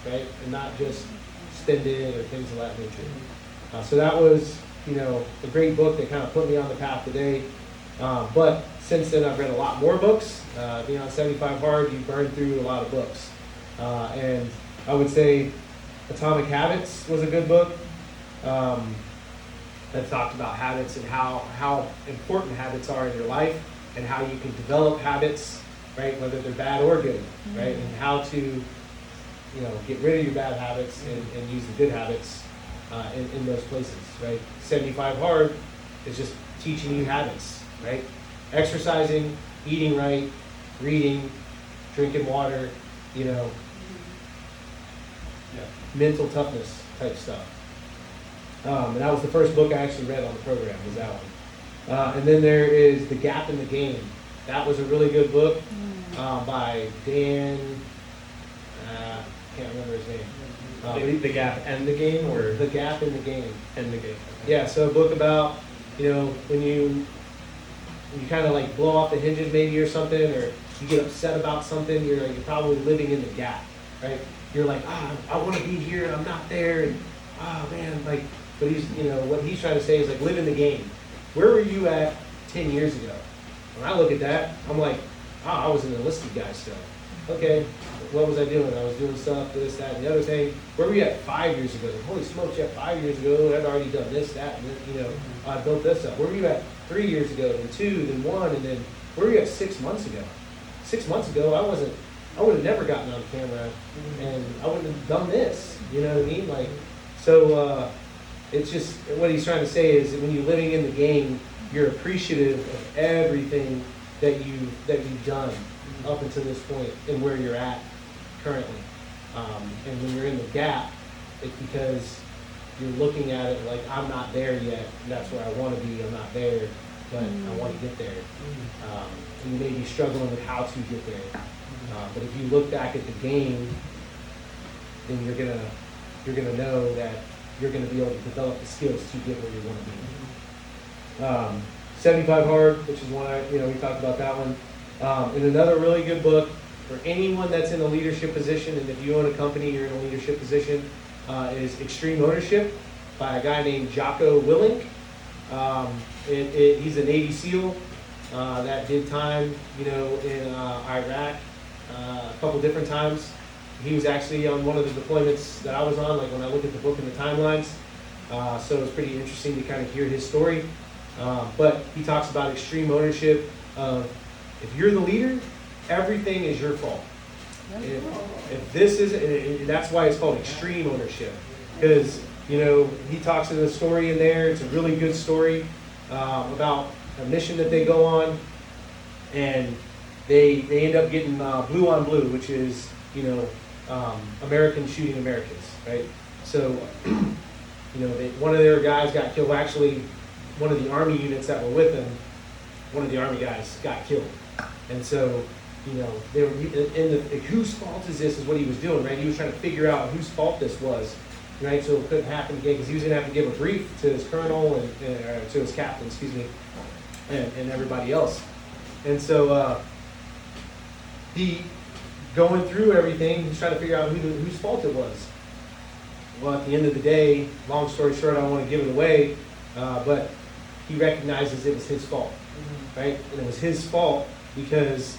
right, and not just spend it or things of that nature. So that was, a great book that kind of put me on the path today. But since then, I've read a lot more books. Being on 75 Hard, you burn through a lot of books, and I would say Atomic Habits was a good book. That talked about habits and how important habits are in your life and how you can develop habits, right, whether they're bad or good, right, and how to, get rid of your bad habits and use the good habits in those places, right. 75 Hard is just teaching you habits, right, exercising, eating right, reading, drinking water, mental toughness type stuff. And that was the first book I actually read on the program, was that one. And then there is The Gap in the Game. That was a really good book by Dan Can't remember his name. The Gap and the Game, or The Gap in the Game. and the Game? Yeah, so a book about, when you kind of like blow off the hinges maybe or something, or you get upset about something, you're probably living in the gap, right? You're like, I want to be here and I'm not there, and man, like, but he's, what he's trying to say is like, live in the game. Where were you at 10 years ago? When I look at that, I'm like, I was an enlisted guy still. Okay, what was I doing? I was doing stuff, this, that, and the other thing. Where were you at 5 years ago? Holy smokes, yeah, 5 years ago, I'd already done this, that, and this, I built this up. Where were you at 3 years ago, then 2, then 1, and then where were you at 6 months ago? 6 months ago, I would have never gotten on camera, and I wouldn't have done this. You know what I mean? Like, so it's just what he's trying to say is that when you're living in the game, you're appreciative of everything that you've done up until this point and where you're at currently. And when you're in the gap, it's because you're looking at it like, I'm not there yet, and that's where I want to be. I'm not there, but I want to get there. And you may be struggling with how to get there. But if you look back at the game, then you're gonna know that you're gonna be able to develop the skills to get where you want to be. 75 Hard, which is one we talked about that one. And another really good book for anyone that's in a leadership position, and if you own a company, you're in a leadership position, is Extreme Ownership by a guy named Jocko Willink. He's a Navy SEAL that did time, in Iraq a couple different times. He was actually on one of the deployments that I was on, like when I look at the book and the timelines. So it was pretty interesting to kind of hear his story. But he talks about extreme ownership. If you're the leader, everything is your fault. If this isn't, and that's why it's called extreme ownership. Because, he talks in the story in there. It's a really good story about a mission that they go on. And they end up getting blue on blue, which is, Americans shooting Americans, right? So, one of their guys got killed. Actually, one of the Army units that were with them, one of the Army guys got killed. And so, they were whose fault is this? Is what he was doing, right? He was trying to figure out whose fault this was, right? So it couldn't happen again because he was going to have to give a brief to his colonel and to his captain, excuse me, and everybody else. And so he going through everything, he's trying to figure out whose fault it was. Well, at the end of the day, long story short, I don't want to give it away, but he recognizes it was his fault, right? And it was his fault because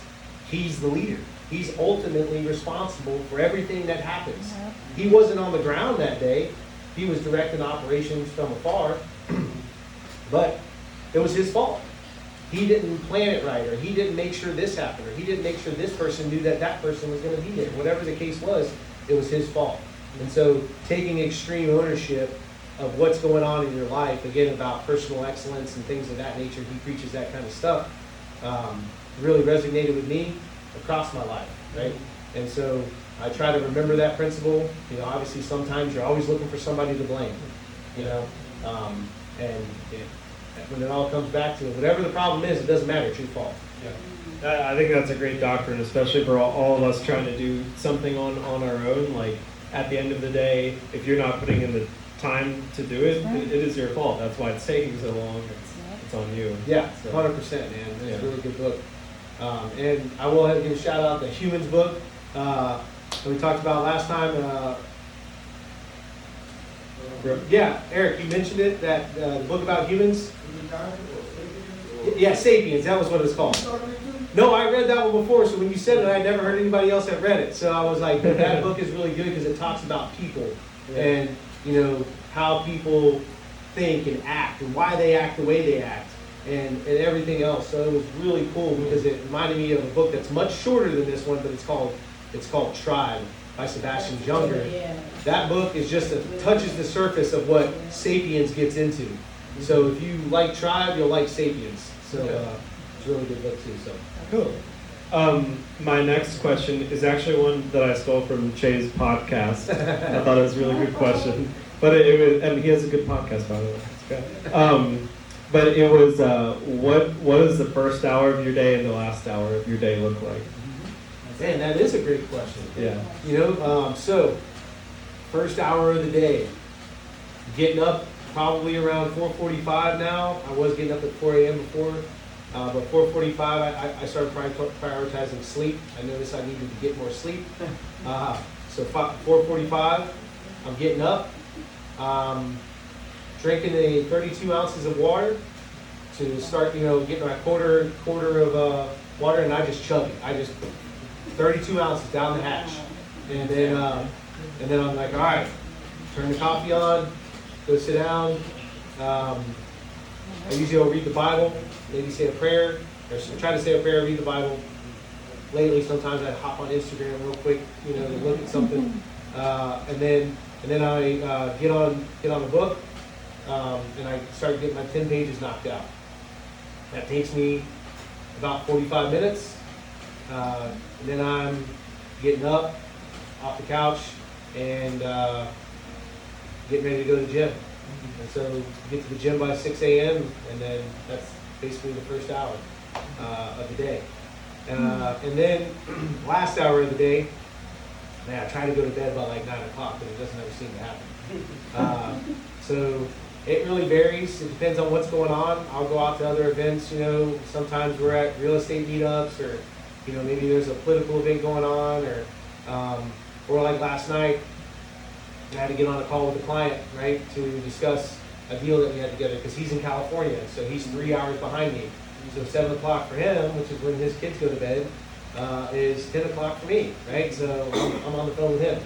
he's the leader. He's ultimately responsible for everything that happens. He wasn't on the ground that day. He was directing operations from afar, but it was his fault. He didn't plan it right, or he didn't make sure this happened, or he didn't make sure this person knew that person was going to be there. Whatever the case was, it was his fault. And so taking extreme ownership of what's going on in your life, again, about personal excellence and things of that nature, he preaches that kind of stuff, really resonated with me across my life, right? And so I try to remember that principle. Obviously sometimes you're always looking for somebody to blame, when it all comes back to it, whatever the problem is, it doesn't matter, it's your fault. Yeah. I think that's a great doctrine, especially for all of us trying to do something on our own. Like, at the end of the day, if you're not putting in the time to do it, it is your fault. That's why it's taking so long. It's on you. Yeah, 100%, man. It's a really good book. And I will have to give a shout out to Humans book that we talked about last time. Yeah, Eric, you mentioned it, that the book about humans. Yeah, Sapiens, that was what it's called. No, I read that one before, so when you said it, I never heard anybody else that read it. So I was like, that book is really good because it talks about people and, how people think and act and why they act the way they act and everything else. So it was really cool because it reminded me of a book that's much shorter than this one, but it's called Tribe by Sebastian Junger. That book is just touches the surface of what Sapiens gets into. So if you like Tribe, you'll like Sapiens. So it's a really good book too. So cool. My next question is actually one that I stole from Che's podcast. I thought it was a really good question, but it was, and he has a good podcast, by the way. It's good. But it was, what does the first hour of your day and the last hour of your day look like? Man, that is a great question. Yeah. So first hour of the day, getting up probably around 4:45 now. I was getting up at 4 a.m. before, but 4:45 I started prioritizing sleep. I noticed I needed to get more sleep. So 4:45, I'm getting up, drinking 32 ounces of water to start, getting my quarter of water, and I just chug it. I just 32 ounces down the hatch, and then I'm like, all right, turn the coffee on, go sit down. I usually will read the Bible, maybe say a prayer, or try to say a prayer, read the Bible. Lately, sometimes I hop on Instagram real quick, to look at something, and then I get on the book, and I start getting my 10 pages knocked out. That takes me about 45 minutes, and then I'm getting up off the couch and getting ready to go to the gym. And so get to the gym by 6 a.m. and then that's basically the first hour of the day. And then last hour of the day, man, I try to go to bed by like 9 o'clock, but it doesn't ever seem to happen. So it really varies. It depends on what's going on. I'll go out to other events, sometimes we're at real estate meetups, or, maybe there's a political event going on, or like last night, I had to get on a call with a client, right, to discuss a deal that we had together, because he's in California, so he's 3 hours behind me. So 7 o'clock for him, which is when his kids go to bed, is 10 o'clock for me, right? So I'm on the phone with him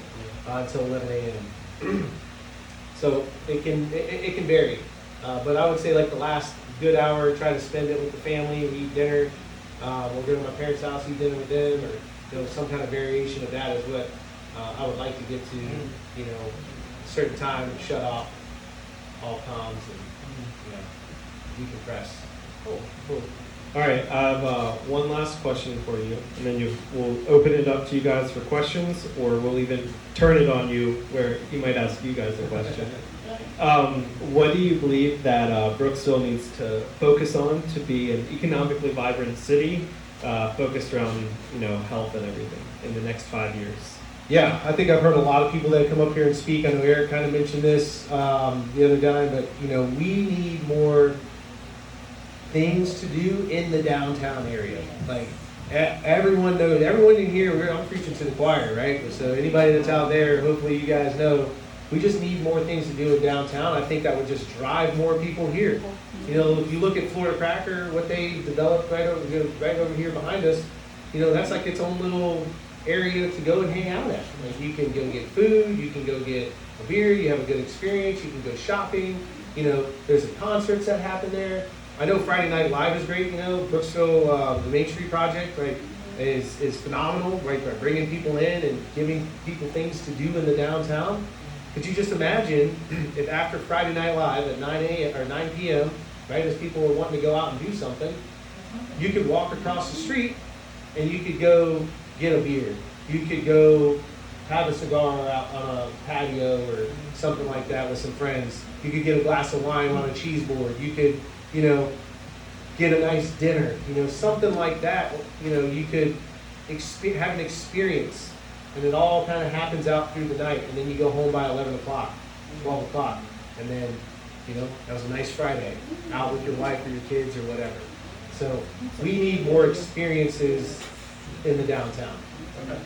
until 11 a.m. So it can vary, but I would say like the last good hour, try to spend it with the family, we eat dinner, we'll go to my parents' house, eat dinner with them, or some kind of variation of that is what I would like to get to, a certain time and shut off all comms and decompress. Cool. All right, I have one last question for you, and then we'll open it up to you guys for questions, or we'll even turn it on you where he might ask you guys a question. What do you believe that Brooksville needs to focus on to be an economically vibrant city, focused around health and everything in the next 5 years? Yeah, I think I've heard a lot of people that come up here and speak. I know Eric kind of mentioned this the other time, but we need more things to do in the downtown area. Like everyone knows, everyone in here, I'm preaching to the choir, right? So anybody that's out there, hopefully you guys know, we just need more things to do in downtown. I think that would just drive more people here. If you look at Florida Cracker, what they developed right over here behind us, that's like its own little area to go and hang out at. Like you can go get food, you can go get a beer, you have a good experience, you can go shopping. There's concerts that happen there. I know Friday Night Live is great. Brooksville, the Main Street Project, right, is phenomenal, right? By bringing people in and giving people things to do in the downtown. Could you just imagine if after Friday Night Live at 9 a.m. or 9 p.m., right, as people were wanting to go out and do something, you could walk across the street and you could go get a beer. You could go have a cigar out on a patio or something like that with some friends. You could get a glass of wine on a cheese board. You could, get a nice dinner, something like that. You could have an experience, and it all kind of happens out through the night, and then you go home by 11 o'clock, 12 o'clock, and then, that was a nice Friday, out with your wife or your kids or whatever. So we need more experiences in the downtown.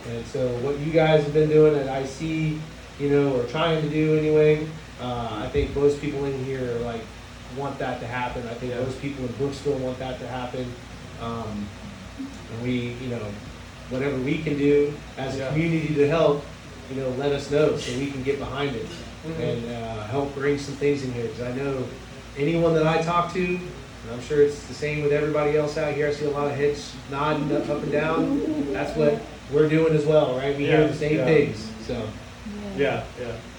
And so what you guys have been doing at IC, or trying to do anyway, I think most people in here want that to happen. I think most people in Brooksville want that to happen. And we, whatever we can do as a community to help, let us know so we can get behind it and help bring some things in here. Because I know anyone that I talk to, and I'm sure it's the same with everybody else out here. I see a lot of heads nodding up and down. That's what we're doing as well, right? We hear the same things. So. Yeah.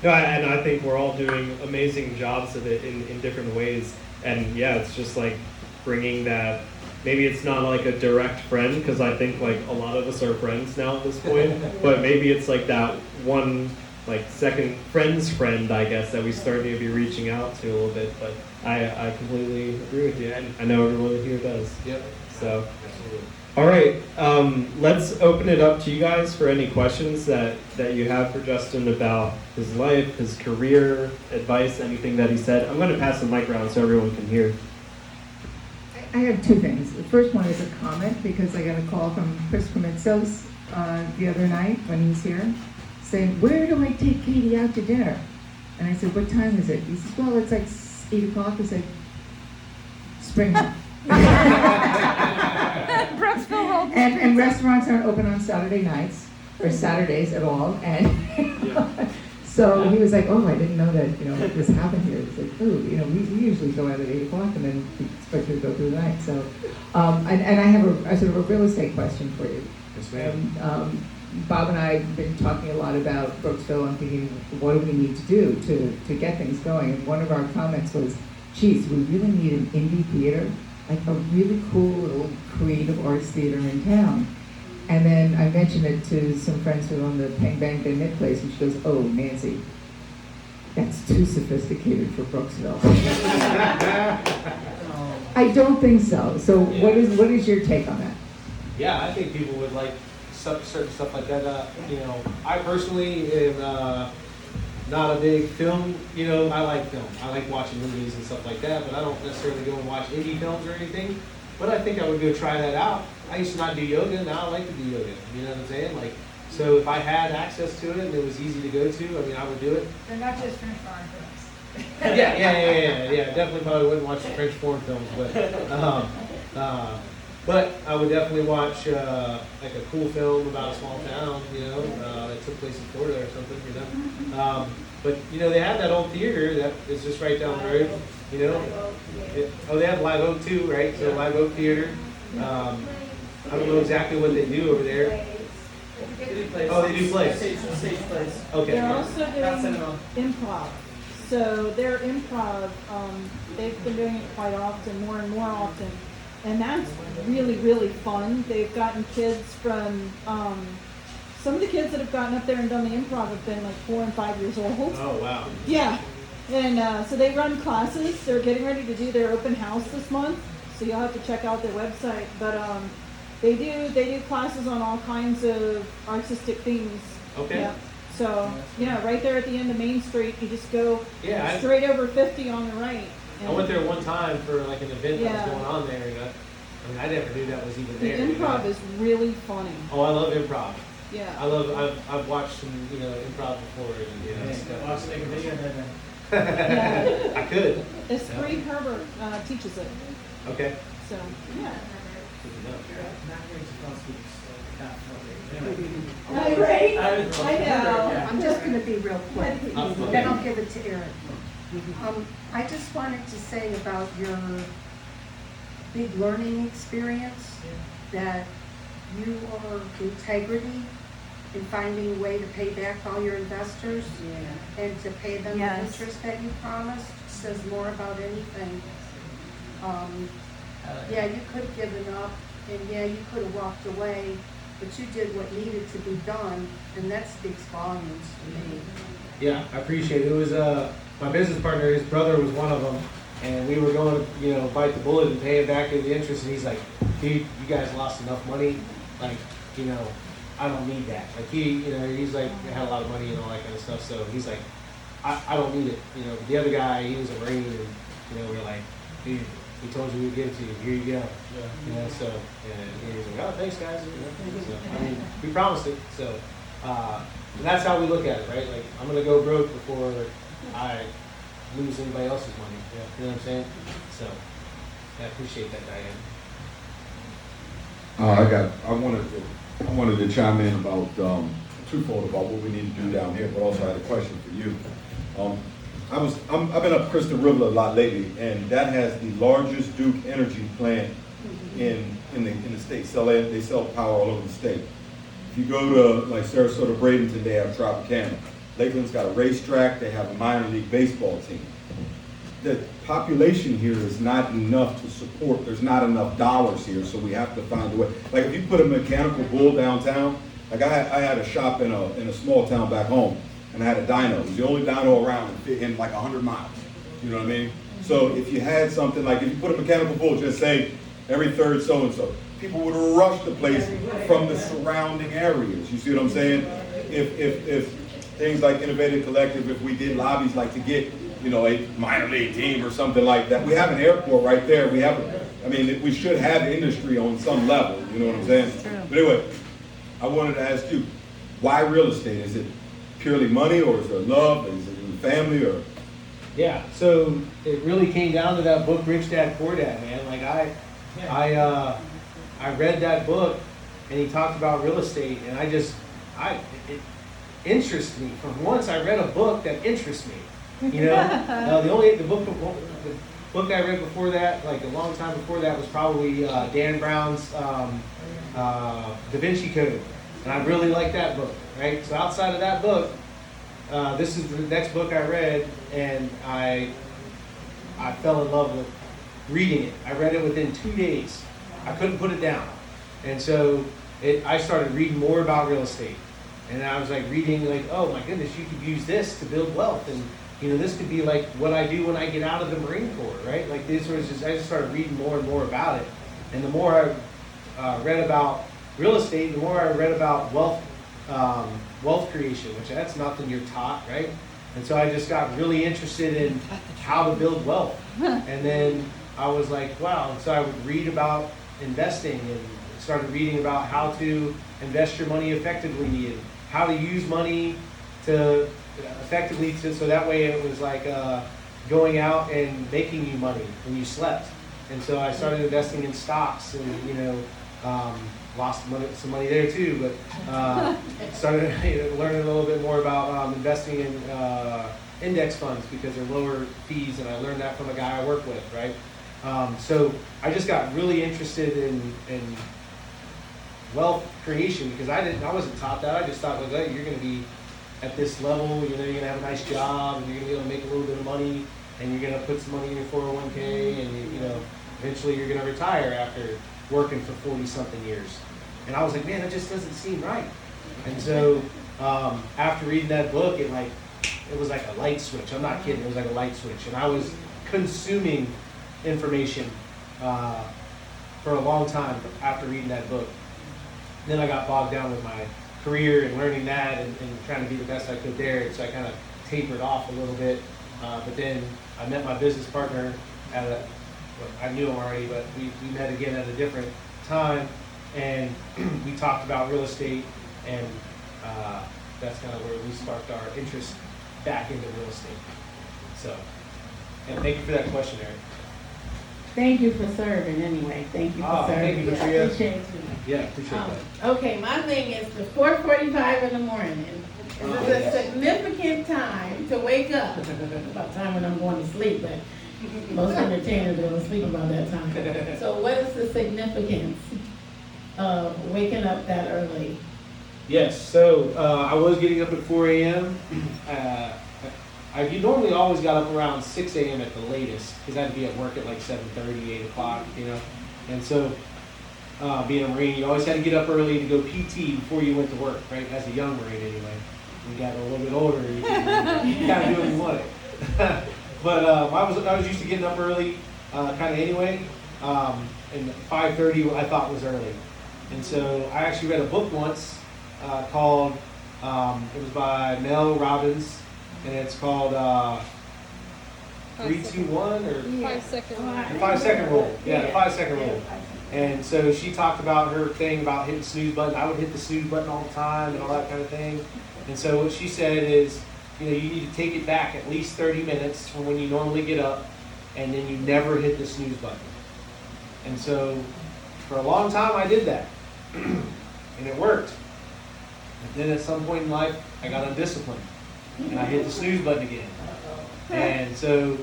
No, and I think we're all doing amazing jobs of it in different ways. And it's just like bringing that. Maybe it's not like a direct friend, because I think like a lot of us are friends now at this point. But maybe it's like that one second friend's friend, I guess, that we start maybe reaching out to a little bit. But I completely agree with you, and I know everyone here does. Yep. So, Absolutely. all right, let's open it up to you guys for any questions that you have for Justin about his life, his career, advice, anything that he said. I'm going to pass the mic around so everyone can hear. I have two things. The first one is a comment because I got a call from Chris Comitzos the other night when he was here saying, where do I take Katie out to dinner? And I said, what time is it? He says, well, it's like 8 o'clock. I said, Spring Hill. Brooksville. And restaurants aren't open on Saturday nights or Saturdays at all. And so he was like, oh, I didn't know that, this happened here. It's like, oh, we usually go out at 8 o'clock and then we expect you to go through the night. So, and I have a sort of a real estate question for you. Yes, ma'am. Bob and I have been talking a lot about Brooksville and thinking, what do we need to do to get things going? And one of our comments was, geez, we really need an indie theater, like a really cool little creative arts theater in town. And then I mentioned it to some friends who own the Peng Bang Day Knit place, and she goes, oh, Nancy, that's too sophisticated for Brooksville. I don't think so. So what is your take on that? Yeah, I think people would like certain stuff like that. I personally am not a big film. I like film. I like watching movies and stuff like that, but I don't necessarily go and watch indie films or anything. But I think I would go try that out. I used to not do yoga, now I like to do yoga. You know what I'm saying? So if I had access to it and it was easy to go to, I would do it. They're not just French foreign films. Yeah. Definitely probably wouldn't watch the French foreign films, but I would definitely watch like a cool film about a small town, that took place in Florida or something, But they have that old theater that is just right down the road, they have Live Oak too, right? So Live Oak Theater. I don't know exactly what they do over there. Oh, they do plays. Stage plays. Okay. They're also Not doing cinema. improv. So their improv, they've been doing it quite often, more and more often. And that's really, really fun. They've gotten kids from, some of the kids that have gotten up there and done the improv have been like 4 and 5 years old. Oh, wow. Yeah. And so they run classes. They're getting ready to do their open house this month. So you'll have to check out their website. But they do classes on all kinds of artistic themes. Okay. Yeah. So, right there at the end of Main Street, you just go Yeah, straight over 50 on the right. I went there one time for like an event that Yeah. was going on there. I never knew that was even The there. improv is really funny. Oh, I love improv. Yeah. I've watched some improv before. And, Watch like a video then. Yeah. I could. Esprit Herbert teaches it. Okay. So, yeah. Good to know. Not here to constitute, so not really. I know. Yeah. I'm just gonna be real quick, Okay. then I'll give it to Eric. I just wanted to say about your big learning experience, that you are integrity in finding a way to pay back all your investors and to pay them the Yes. interest that you promised, says more about anything. Yeah, you could have given up, and yeah, you could have walked away, but you did what needed to be done, and that speaks volumes to me. Yeah, I appreciate it. It was my business partner. His brother was one of them, and we were going to bite the bullet and pay him back the interest. And he's like, "Dude, you guys lost enough money. Like, I don't need that." Like he's like had a lot of money and all that kind of stuff. So he's like, I don't need it. The other guy, he was a Marine, and we're like, "Dude, we told you we'd give it to you. Here you go." So and he's like, "Oh, thanks, guys." So we promised it. So. And that's how we look at it, right? Like, I'm gonna go broke before I lose anybody else's money. You know what I'm saying? So, I appreciate that, Diane. I wanted to chime in about twofold about what we need to do down here, but also I had a question for you. I've been up Crystal River a lot lately, and that has the largest Duke Energy plant in the state. They sell power all over the state. If you go to like Sarasota, Bradenton, they have Tropicana. Lakeland's got a racetrack. They have a minor league baseball team. The population here is not enough to support. There's not enough dollars here, so we have to find a way. Like if you put a mechanical bull downtown, like I had a shop in a small town back home, and I had a dyno. It was the only dyno around in like 100 miles. You know what I mean? So if you had something like if you put a mechanical bull, just say every third so-and-so. People would rush the place from the surrounding areas. You see what I'm saying? If things like Innovative Collective, if we did lobbies like to get, you know, a minor league team or something like that, we have an airport right there. We have, we should have industry on some level. You know what I'm saying? But anyway, I wanted to ask you, why real estate? Is it purely money, or is there love? Is it in the family, or? Yeah, so it really came down to that book, Rich Dad Poor Dad, man. Like I read that book, and he talked about real estate, and it interests me. From once I read a book that interests me, you know. The book I read before that, like a long time before that, was probably Dan Brown's Da Vinci Code, and I really liked that book. Right. So outside of that book, this is the next book I read, and I fell in love with reading it. I read it within 2 days. I couldn't put it down. And so I started reading more about real estate. And I was like reading like, oh my goodness, you could use this to build wealth. And you know, this could be like what I do when I get out of the Marine Corps, right? Like this was just, I just started reading more and more about it. And the more I read about real estate, the more I read about wealth creation, which that's nothing you're taught, right? And so I just got really interested in how to build wealth. And then I was like, wow. And so I would read about investing and started reading about how to invest your money effectively and how to use money to effectively, so that way it was like going out and making you money when you slept. And so I started investing in stocks, and you know, lost some money there too, but started learning a little bit more about investing in index funds because they're lower fees, and I learned that from a guy I work with, right? So I just got really interested in wealth creation because I wasn't taught that. I just thought, like, hey, you're going to be at this level, you know, you're going to have a nice job, and you're going to be able to make a little bit of money, and you're going to put some money in your 401k, and you know, eventually you're going to retire after working for 40-something years. And I was like, man, that just doesn't seem right. And so after reading that book, it was like a light switch. I'm not kidding. It was like a light switch. And I was consuming information for a long time after reading that book. Then I got bogged down with my career and learning that and trying to be the best I could there. And so I kind of tapered off a little bit. But then I met my business partner I knew him already, but we met again at a different time. And we talked about real estate, and that's kind of where we sparked our interest back into real estate. So, and thank you for that question, Eric. Thank you for serving anyway. Thank you for serving. Thank you, Yeah, Patria. appreciate you. Yeah, appreciate that. Okay, my thing is the 4:45 in the morning. It's a significant time to wake up. About time when I'm going to sleep, but most entertainers don't sleep about that time. So what is the significance of waking up that early? Yes, so I was getting up at 4 a.m. I normally always got up around 6 a.m. at the latest because I had to be at work at like 7:30, 8 o'clock, you know. And so being a Marine, you always had to get up early to go PT before you went to work, right? As a young Marine anyway. When you got a little bit older, you kind of do what you wanted. But I was used to getting up early kind of anyway. And 5:30 I thought was early. And so I actually read a book once called, it was by Mel Robbins, and it's called 3, 2, 1 or 5 second rule. the 5 second rule. Yeah, the 5 second rule. And so she talked about her thing about hitting the snooze button. I would hit the snooze button all the time and all that kind of thing. And so what she said is, you know, you need to take it back at least 30 minutes from when you normally get up, and then you never hit the snooze button. And so for a long time I did that, and it worked. But then at some point in life I got undisciplined, and I hit the snooze button again. And so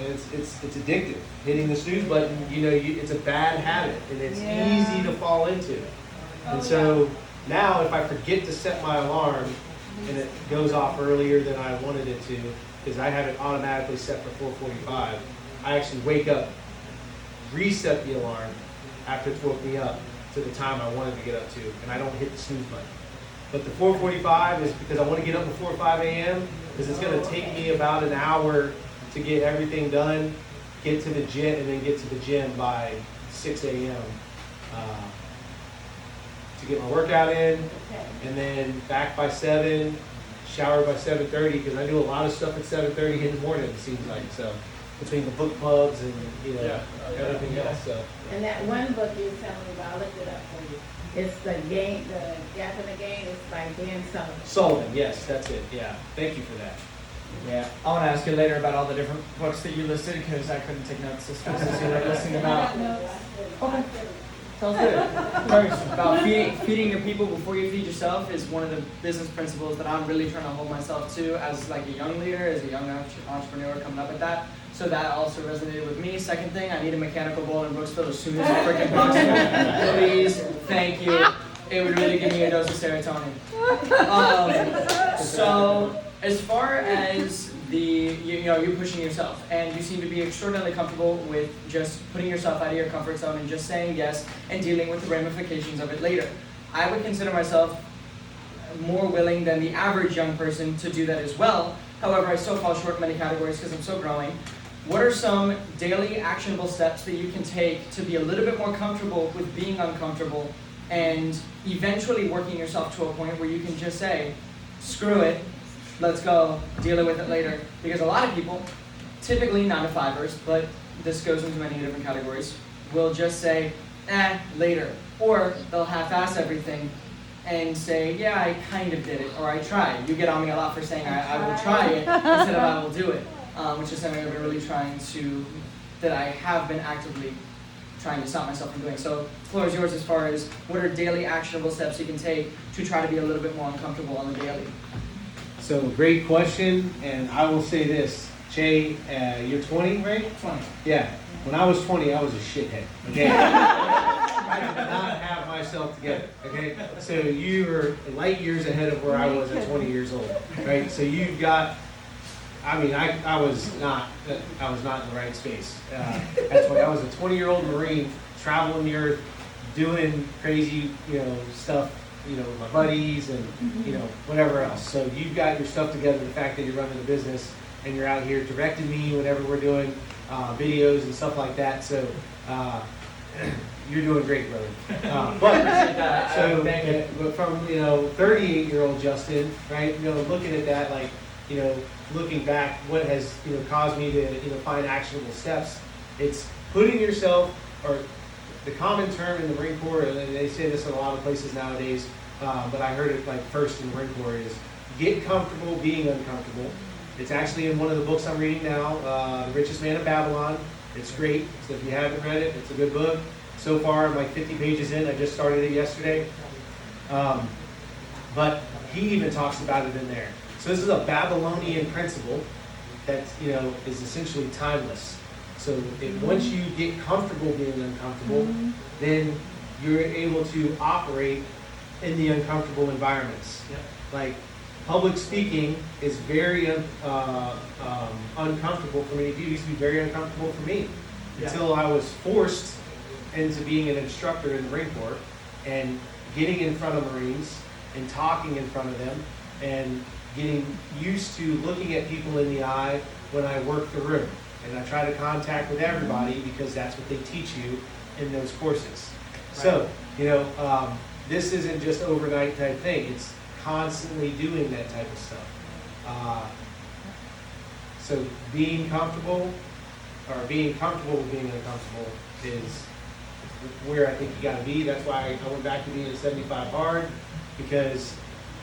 it's addictive. Hitting the snooze button, you know, it's a bad habit, and it's easy to fall into. And so now if I forget to set my alarm and it goes off earlier than I wanted it to, because I have it automatically set for 4:45, I actually wake up, reset the alarm after it's woke me up to the time I wanted to get up to, and I don't hit the snooze button. But the 4:45 is because I want to get up before 5 a.m. because it's going to take me about an hour to get everything done, get to the gym, and then get to the gym by 6 a.m. To get my workout in, and then back by 7, shower by 7:30, because I do a lot of stuff at 7:30 in the morning, it seems like, so, between the book clubs and, everything else, so. And that one book you was telling me about, I looked it up for you. It's the Gap in the Game, it's by Dan Sullivan. Sullivan, yes, that's it, yeah, thank you for that. Yeah, I want to ask you later about all the different books that you listed because I couldn't take notes as fast as you were listening about. Okay, sounds good. First, about feeding your people before you feed yourself is one of the business principles that I'm really trying to hold myself to as like a young leader, as a young entrepreneur coming up at that. So that also resonated with me. Second thing, I need a mechanical bull in Brooksville as soon as freaking possible. Please, thank you. It would really give me a dose of serotonin. So as far as you pushing yourself, and you seem to be extraordinarily comfortable with just putting yourself out of your comfort zone and just saying yes and dealing with the ramifications of it later. I would consider myself more willing than the average young person to do that as well. However, I still fall short in many categories because I'm still growing. What are some daily actionable steps that you can take to be a little bit more comfortable with being uncomfortable and eventually working yourself to a point where you can just say, screw it, let's go, deal with it later? Because a lot of people, typically 9-to-5ers, but this goes into many different categories, will just say, later. Or they'll half-ass everything and say, yeah, I kind of did it, or I tried. You get on me a lot for saying I will try it instead of I will do it, which is something I've been really that I have been actively trying to stop myself from doing. So the floor is yours as far as what are daily actionable steps you can take to try to be a little bit more uncomfortable on the daily. So great question, and I will say this, Jay, you're 20, right? 20. Yeah. When I was 20, I was a shithead. Okay. I did not have myself together. Okay. So you were light years ahead of where I was at 20 years old. Right. So you've got. I mean, I was not in the right space. That's why I was a 20-year-old Marine traveling the earth, doing crazy, stuff. With my buddies and, whatever else. So you've got your stuff together, the fact that you're running a business and you're out here directing me whenever we're doing videos and stuff like that. So you're doing great, brother. But from, 38-year-old Justin, right, looking at that, like, looking back, what has, caused me to, find actionable steps, it's putting yourself, or the common term in the Marine Corps, and they say this in a lot of places nowadays, but I heard it like first in the Marine Corps, is get comfortable being uncomfortable. It's actually in one of the books I'm reading now, The Richest Man in Babylon. It's great. So if you haven't read it, it's a good book. So far, I'm like 50 pages in. I just started it yesterday. But he even talks about it in there. So this is a Babylonian principle that, is essentially timeless. So once you get comfortable being uncomfortable, then you're able to operate in the uncomfortable environments. Yep. Like public speaking is very uncomfortable for many people. It used to be very uncomfortable for me until I was forced into being an instructor in the Marine Corps and getting in front of Marines and talking in front of them and getting used to looking at people in the eye when I work the room. And I try to contact with everybody because that's what they teach you in those courses. Right. So, this isn't just overnight type thing. It's constantly doing that type of stuff. So being comfortable with being uncomfortable is where I think you got to be. That's why I went back to being a 75 hard, because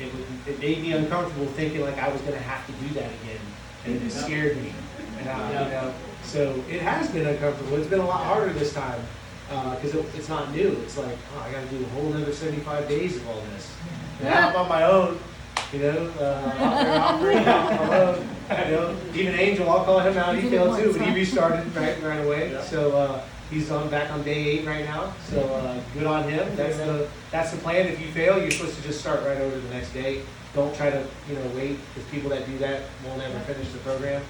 it made me uncomfortable thinking like I was going to have to do that again, and it scared me. And so it has been uncomfortable. It's been a lot harder this time because it's not new. It's like, I got to do a whole another 75 days of all this. And now I'm on my own. Operating on my own. Even Angel, I'll call him out. He failed too, but he restarted right away. Yeah. So he's back on day 8 right now. So good on him. That's the plan. If you fail, you're supposed to just start right over the next day. Don't try to wait, because people that do that won't ever finish the program.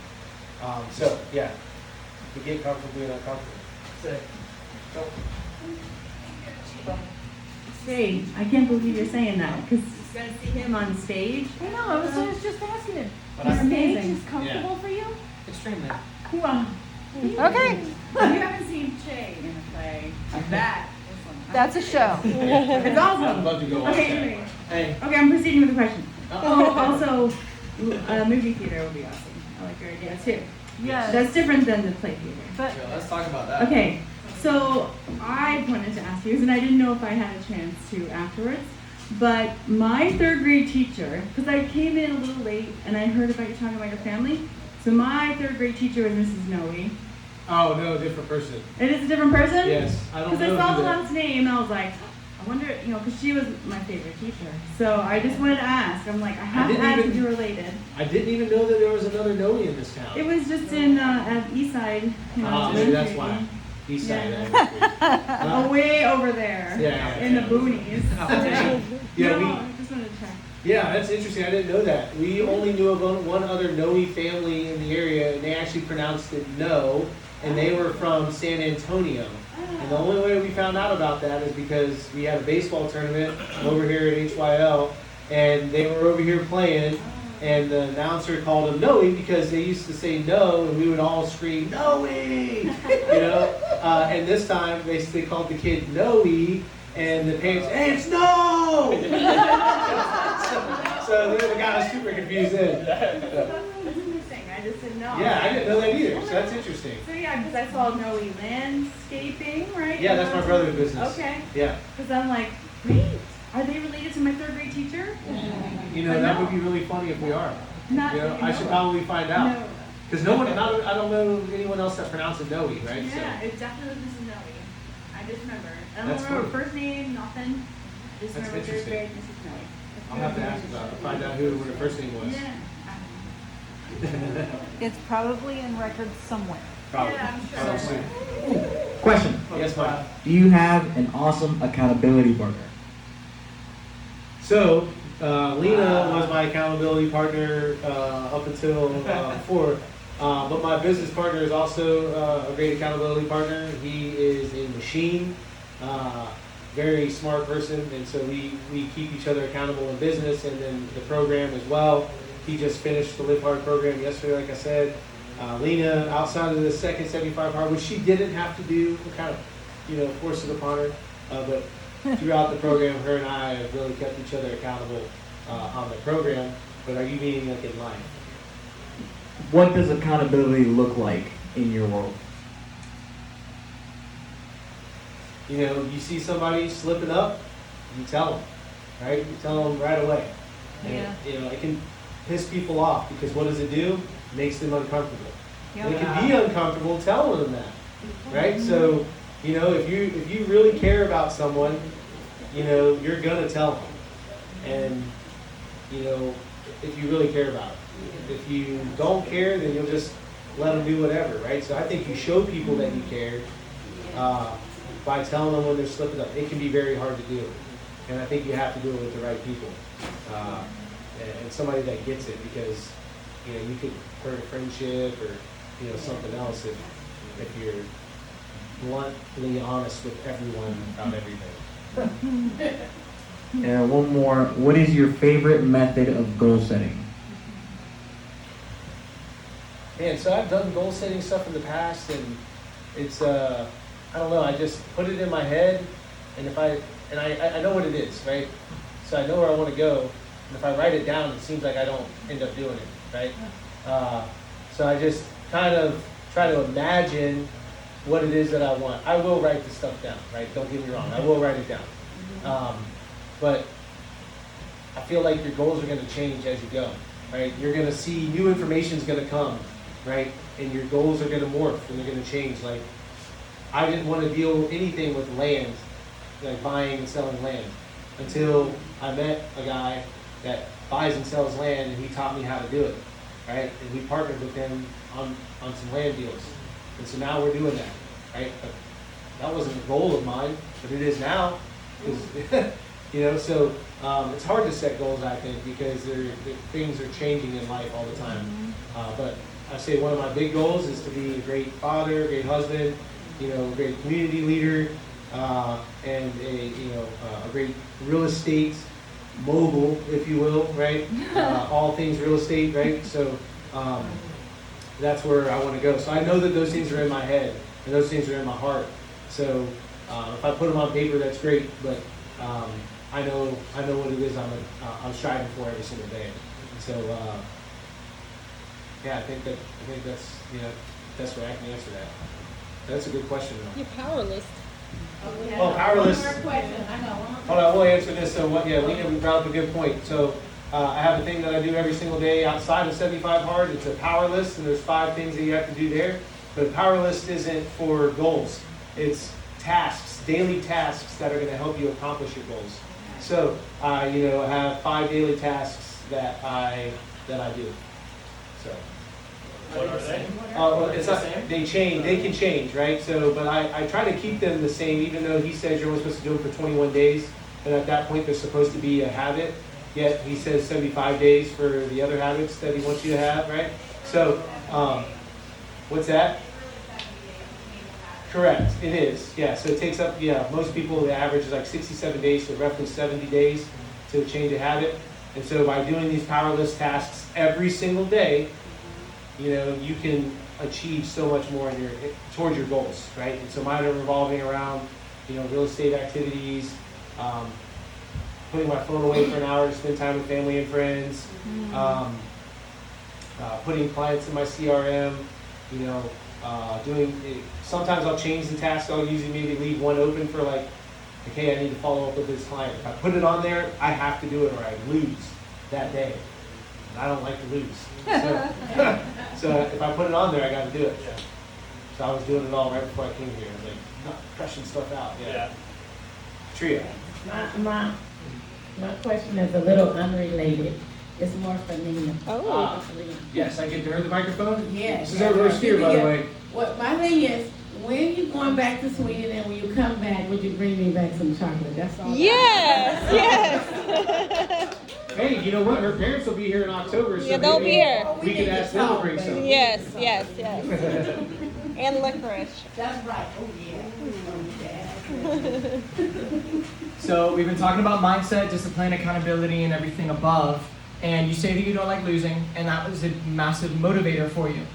To get comfortable being uncomfortable. Stage. I can't believe you're saying that, because you're going to see him on stage. I know, I was just asking him. He's amazing. Stage is comfortable for you? Extremely. Wow. Okay, If you haven't seen Che in a play, that is one. that's a show. It's awesome. I'd love to go watch Okay, that. anyway. Hey. Okay, I'm proceeding with the question. Oh, also, movie theater would be awesome. I like your idea too. Yes. That's different than the play theater. But Yeah, let's talk about that. Okay, so I wanted to ask you, and I didn't know if I had a chance to afterwards, but my third grade teacher, because I came in a little late and I heard about you talking about your family, so my third grade teacher was Mrs. Noe. Oh, no, different person. It is a different person? Yes, I don't know. Because I saw who the that- last name, I was like, I wonder, because she was my favorite teacher. So I just wanted to ask. I'm like, I have to didn't ask even- if you're related. I didn't even know that there was another Noe in this town. It was just in at East Side. Maybe that's why. East side. Oh, way over there. Yeah. In the boonies. Yeah, No, we- I just wanted to check. Yeah, that's interesting. I didn't know that. We only knew of one other Noe family in the area, and they actually pronounced it No, and they were from San Antonio. And the only way we found out about that is because we had a baseball tournament over here at HYL, and they were over here playing, and the announcer called them Noe because they used to say no, and we would all scream, Noe! And this time they called the kid Noe, and the parents, hey, it's No! So they got us super confused then. That's interesting. I just didn't know. Yeah, I didn't know that either, so that's interesting. So yeah, because I saw Noe Landscaping, right? Yeah, that's my brother's business. Okay. Yeah. Because I'm like, wait, are they related to my third grade teacher? That would be really funny if we are. Not I should probably find out. No. Because I don't know anyone else that pronounces Noe, right? Yeah, it definitely was Mrs. Noe. I just remember. I don't That's remember cool. first name, nothing. I just That's remember third interesting. grade Mrs. Noe. I'll have to ask about it, find out who her first name was. Yeah. it's probably in records somewhere. Probably. Yeah, I'm sure. Probably. Question. Yes, Mike. Do you have an awesome accountability partner? So, Lena was my accountability partner up until before. But my business partner is also a great accountability partner. He is a machine, very smart person, and so we keep each other accountable in business and then the program as well. He just finished the Live Hard program yesterday, like I said. Lena, outside of the second 75 hard, which she didn't have to do, we kind of, forced it upon her. But throughout the program, her and I have really kept each other accountable on the program. But are you meaning like in life? What does accountability look like in your world? You see somebody slipping up, you tell them, right? You tell them right away. And, it can piss people off because what does it do? It makes them uncomfortable. And it can be uncomfortable telling them that, right? So, if you really care about someone, you're gonna tell them. And, if you really care about it. If you don't care, then you'll just let them do whatever, right? So I think you show people that you care by telling them when they're slipping up. It can be very hard to do, and I think you have to do it with the right people and somebody that gets it, because you could hurt a friendship or something else if you're bluntly honest with everyone about everything. And one more. What is your favorite method of goal setting? Man, so I've done goal setting stuff in the past, and it's I don't know. I just put it in my head, and I know what it is, right? So I know where I want to go, and if I write it down, it seems like I don't end up doing it, right? So I just kind of try to imagine what it is that I want. I will write the stuff down, right? Don't get me wrong. I will write it down, but I feel like your goals are going to change as you go, right? You're going to see new information is going to come, right? And your goals are going to morph and they're going to change. Like, I didn't want to deal anything with land, like buying and selling land, until I met a guy that buys and sells land, and he taught me how to do it, right? And we partnered with him on some land deals. And so now we're doing that, right? But that wasn't a goal of mine, but it is now. So it's hard to set goals, I think, because things are changing in life all the time. But I say one of my big goals is to be a great father, a great husband, a great community leader, and a great real estate mogul, if you will, right? All things real estate, right? So that's where I want to go. So I know that those things are in my head and those things are in my heart. So if I put them on paper, that's great. But I know what it is I'm striving for every single day. So yeah, I think that's that's where I can answer that. That's a good question though. You're powerless. Oh, powerless. One more question, I know. Hold on, we'll answer this. So what? Yeah, we brought up a good point. So I have a thing that I do every single day outside of 75 Hard. It's a power list, and there's 5 things that you have to do there. But a power list isn't for goals. It's tasks, daily tasks that are going to help you accomplish your goals. So I have 5 daily tasks that I do. So. What are they? Well, it's not, they can change, right? So, but I try to keep them the same, even though he says you're only supposed to do them for 21 days, and at that point they're supposed to be a habit. Yet he says 75 days for the other habits that he wants you to have, right? So, what's that? Correct, it is. Yeah, so it takes up, most people, the average is like 67 days, so roughly 70 days to change a habit. And so by doing these power list tasks every single day, you can achieve so much more towards your goals, right? And so mine are revolving around, real estate activities, putting my phone away for an hour to spend time with family and friends, putting clients in my CRM, sometimes I'll change the task. I'll usually maybe leave one open for okay, I need to follow up with this client. If I put it on there, I have to do it or I lose that day. And I don't like to lose. So if I put it on there, I got to do it. So I was doing it all right before I came here. I was not crushing stuff out. Yeah. Tria. My question is a little unrelated. It's more for Nina. Yes, I get to hear the microphone. Yes. This is our reverse steer, by the way. What my thing is, when you going back to Sweden and when you come back, would you bring me back some chocolate? That's all. Yes. Hey, you know what? Her parents will be here in October, so Yeah, they'll be here. We can ask them to bring some. Yes. And licorice. That's right. Oh yeah. So we've been talking about mindset, discipline, accountability, and everything above. And you say that you don't like losing, and that was a massive motivator for you.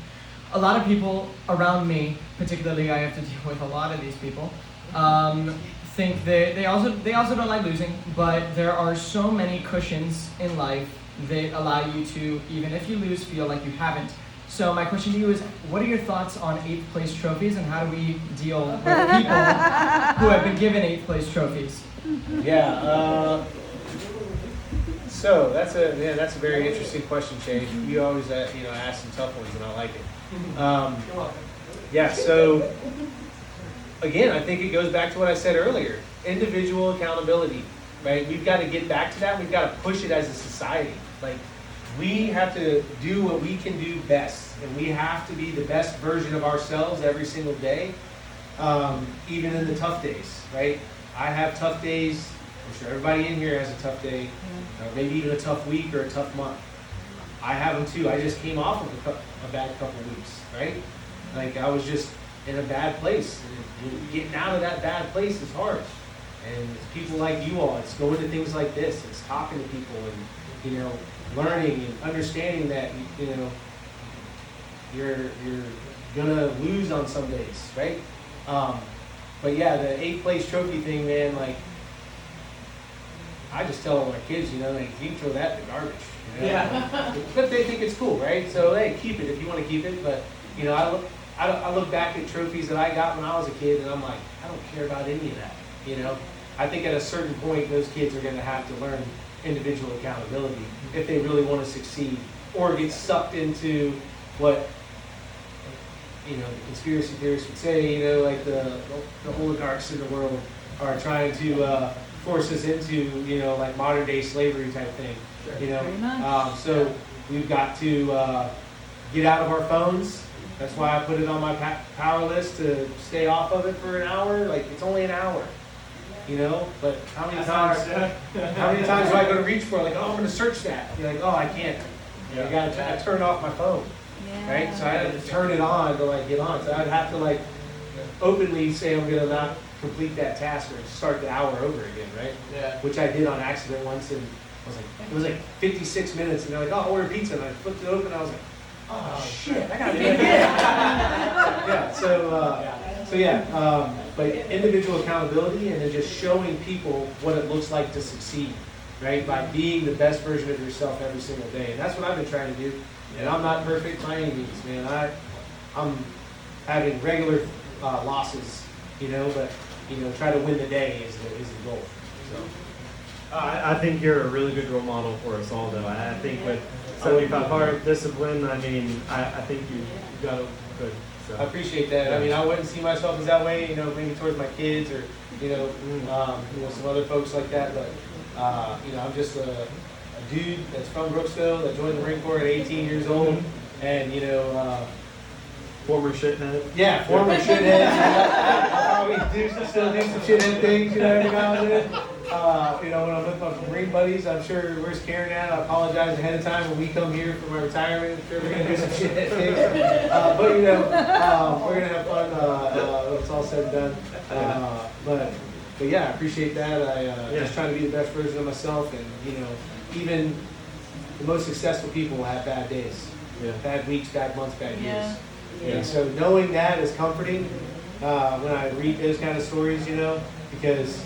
A lot of people around me, particularly I have to deal with a lot of these people, think that they also don't like losing, but there are so many cushions in life that allow you to, even if you lose, feel like you haven't. So my question to you is, what are your thoughts on 8th place trophies, and how do we deal with people who have been given 8th place trophies? Yeah. So that's a very interesting question, Jay. You always ask some tough ones, and I like it. Yeah. So again, I think it goes back to what I said earlier: individual accountability. Right? We've got to get back to that. We've got to push it as a society. We have to do what we can do best, and we have to be the best version of ourselves every single day, even in the tough days. Right? I have tough days. I'm sure everybody in here has a tough day, or maybe even a tough week or a tough month. I have them too. I just came off of a bad couple of weeks, right? I was just in a bad place. And getting out of that bad place is hard. And it's people like you all. It's going to things like this. It's talking to people and, learning and understanding that, you're gonna lose on some days, right? But yeah, the 8th place trophy thing, man, I just tell my kids, you can throw that in the garbage. Yeah. But they think it's cool, right? So hey, keep it if you want to keep it. But I look back at trophies that I got when I was a kid, and I'm like, I don't care about any of that. I think at a certain point, those kids are going to have to learn individual accountability if they really want to succeed, or get sucked into what the conspiracy theorists would say. The oligarchs in the world are trying to force us into modern day slavery type thing. So we've got to get out of our phones. That's why I put it on my power list to stay off of it for an hour. It's only an hour, But how many times do I go to reach for it? I'm going to search that. You're like, oh, I can't. I got to turn off my phone, right? So I had to turn it on to get on. So I'd have to openly say I'm going to not complete that task or start the hour over again, right? Yeah. Which I did on accident once, and it was 56 minutes, and they're like, oh, order pizza, and I flipped it open, and I was like, oh shit, I gotta do it again. Yeah, so yeah, but individual accountability and then just showing people what it looks like to succeed, right? By being the best version of yourself every single day. And that's what I've been trying to do. And I'm not perfect by any means, man. I'm having regular losses, but try to win the day is the goal. So. I think you're a really good role model for us all, though. I think with 75 hard discipline, I think you got it good. So. I appreciate that. I mean, I wouldn't see myself as that way, maybe towards my kids or, some other folks like that. But, I'm just a dude that's from Brooksville that joined the Marine Corps at 18 years old, and former shithead. Yeah, former shithead. I probably still do some shithead things, every now and then. When I'm with my Marine buddies, I'm sure where's Karen at? I apologize ahead of time when we come here for my retirement. I'm sure we're gonna do some shithead things. But we're gonna have fun when it's all said and done. But yeah, I appreciate that. I just trying to be the best version of myself, and even the most successful people will have bad days, bad weeks, bad months, bad years. And so knowing that is comforting when I read those kind of stories, because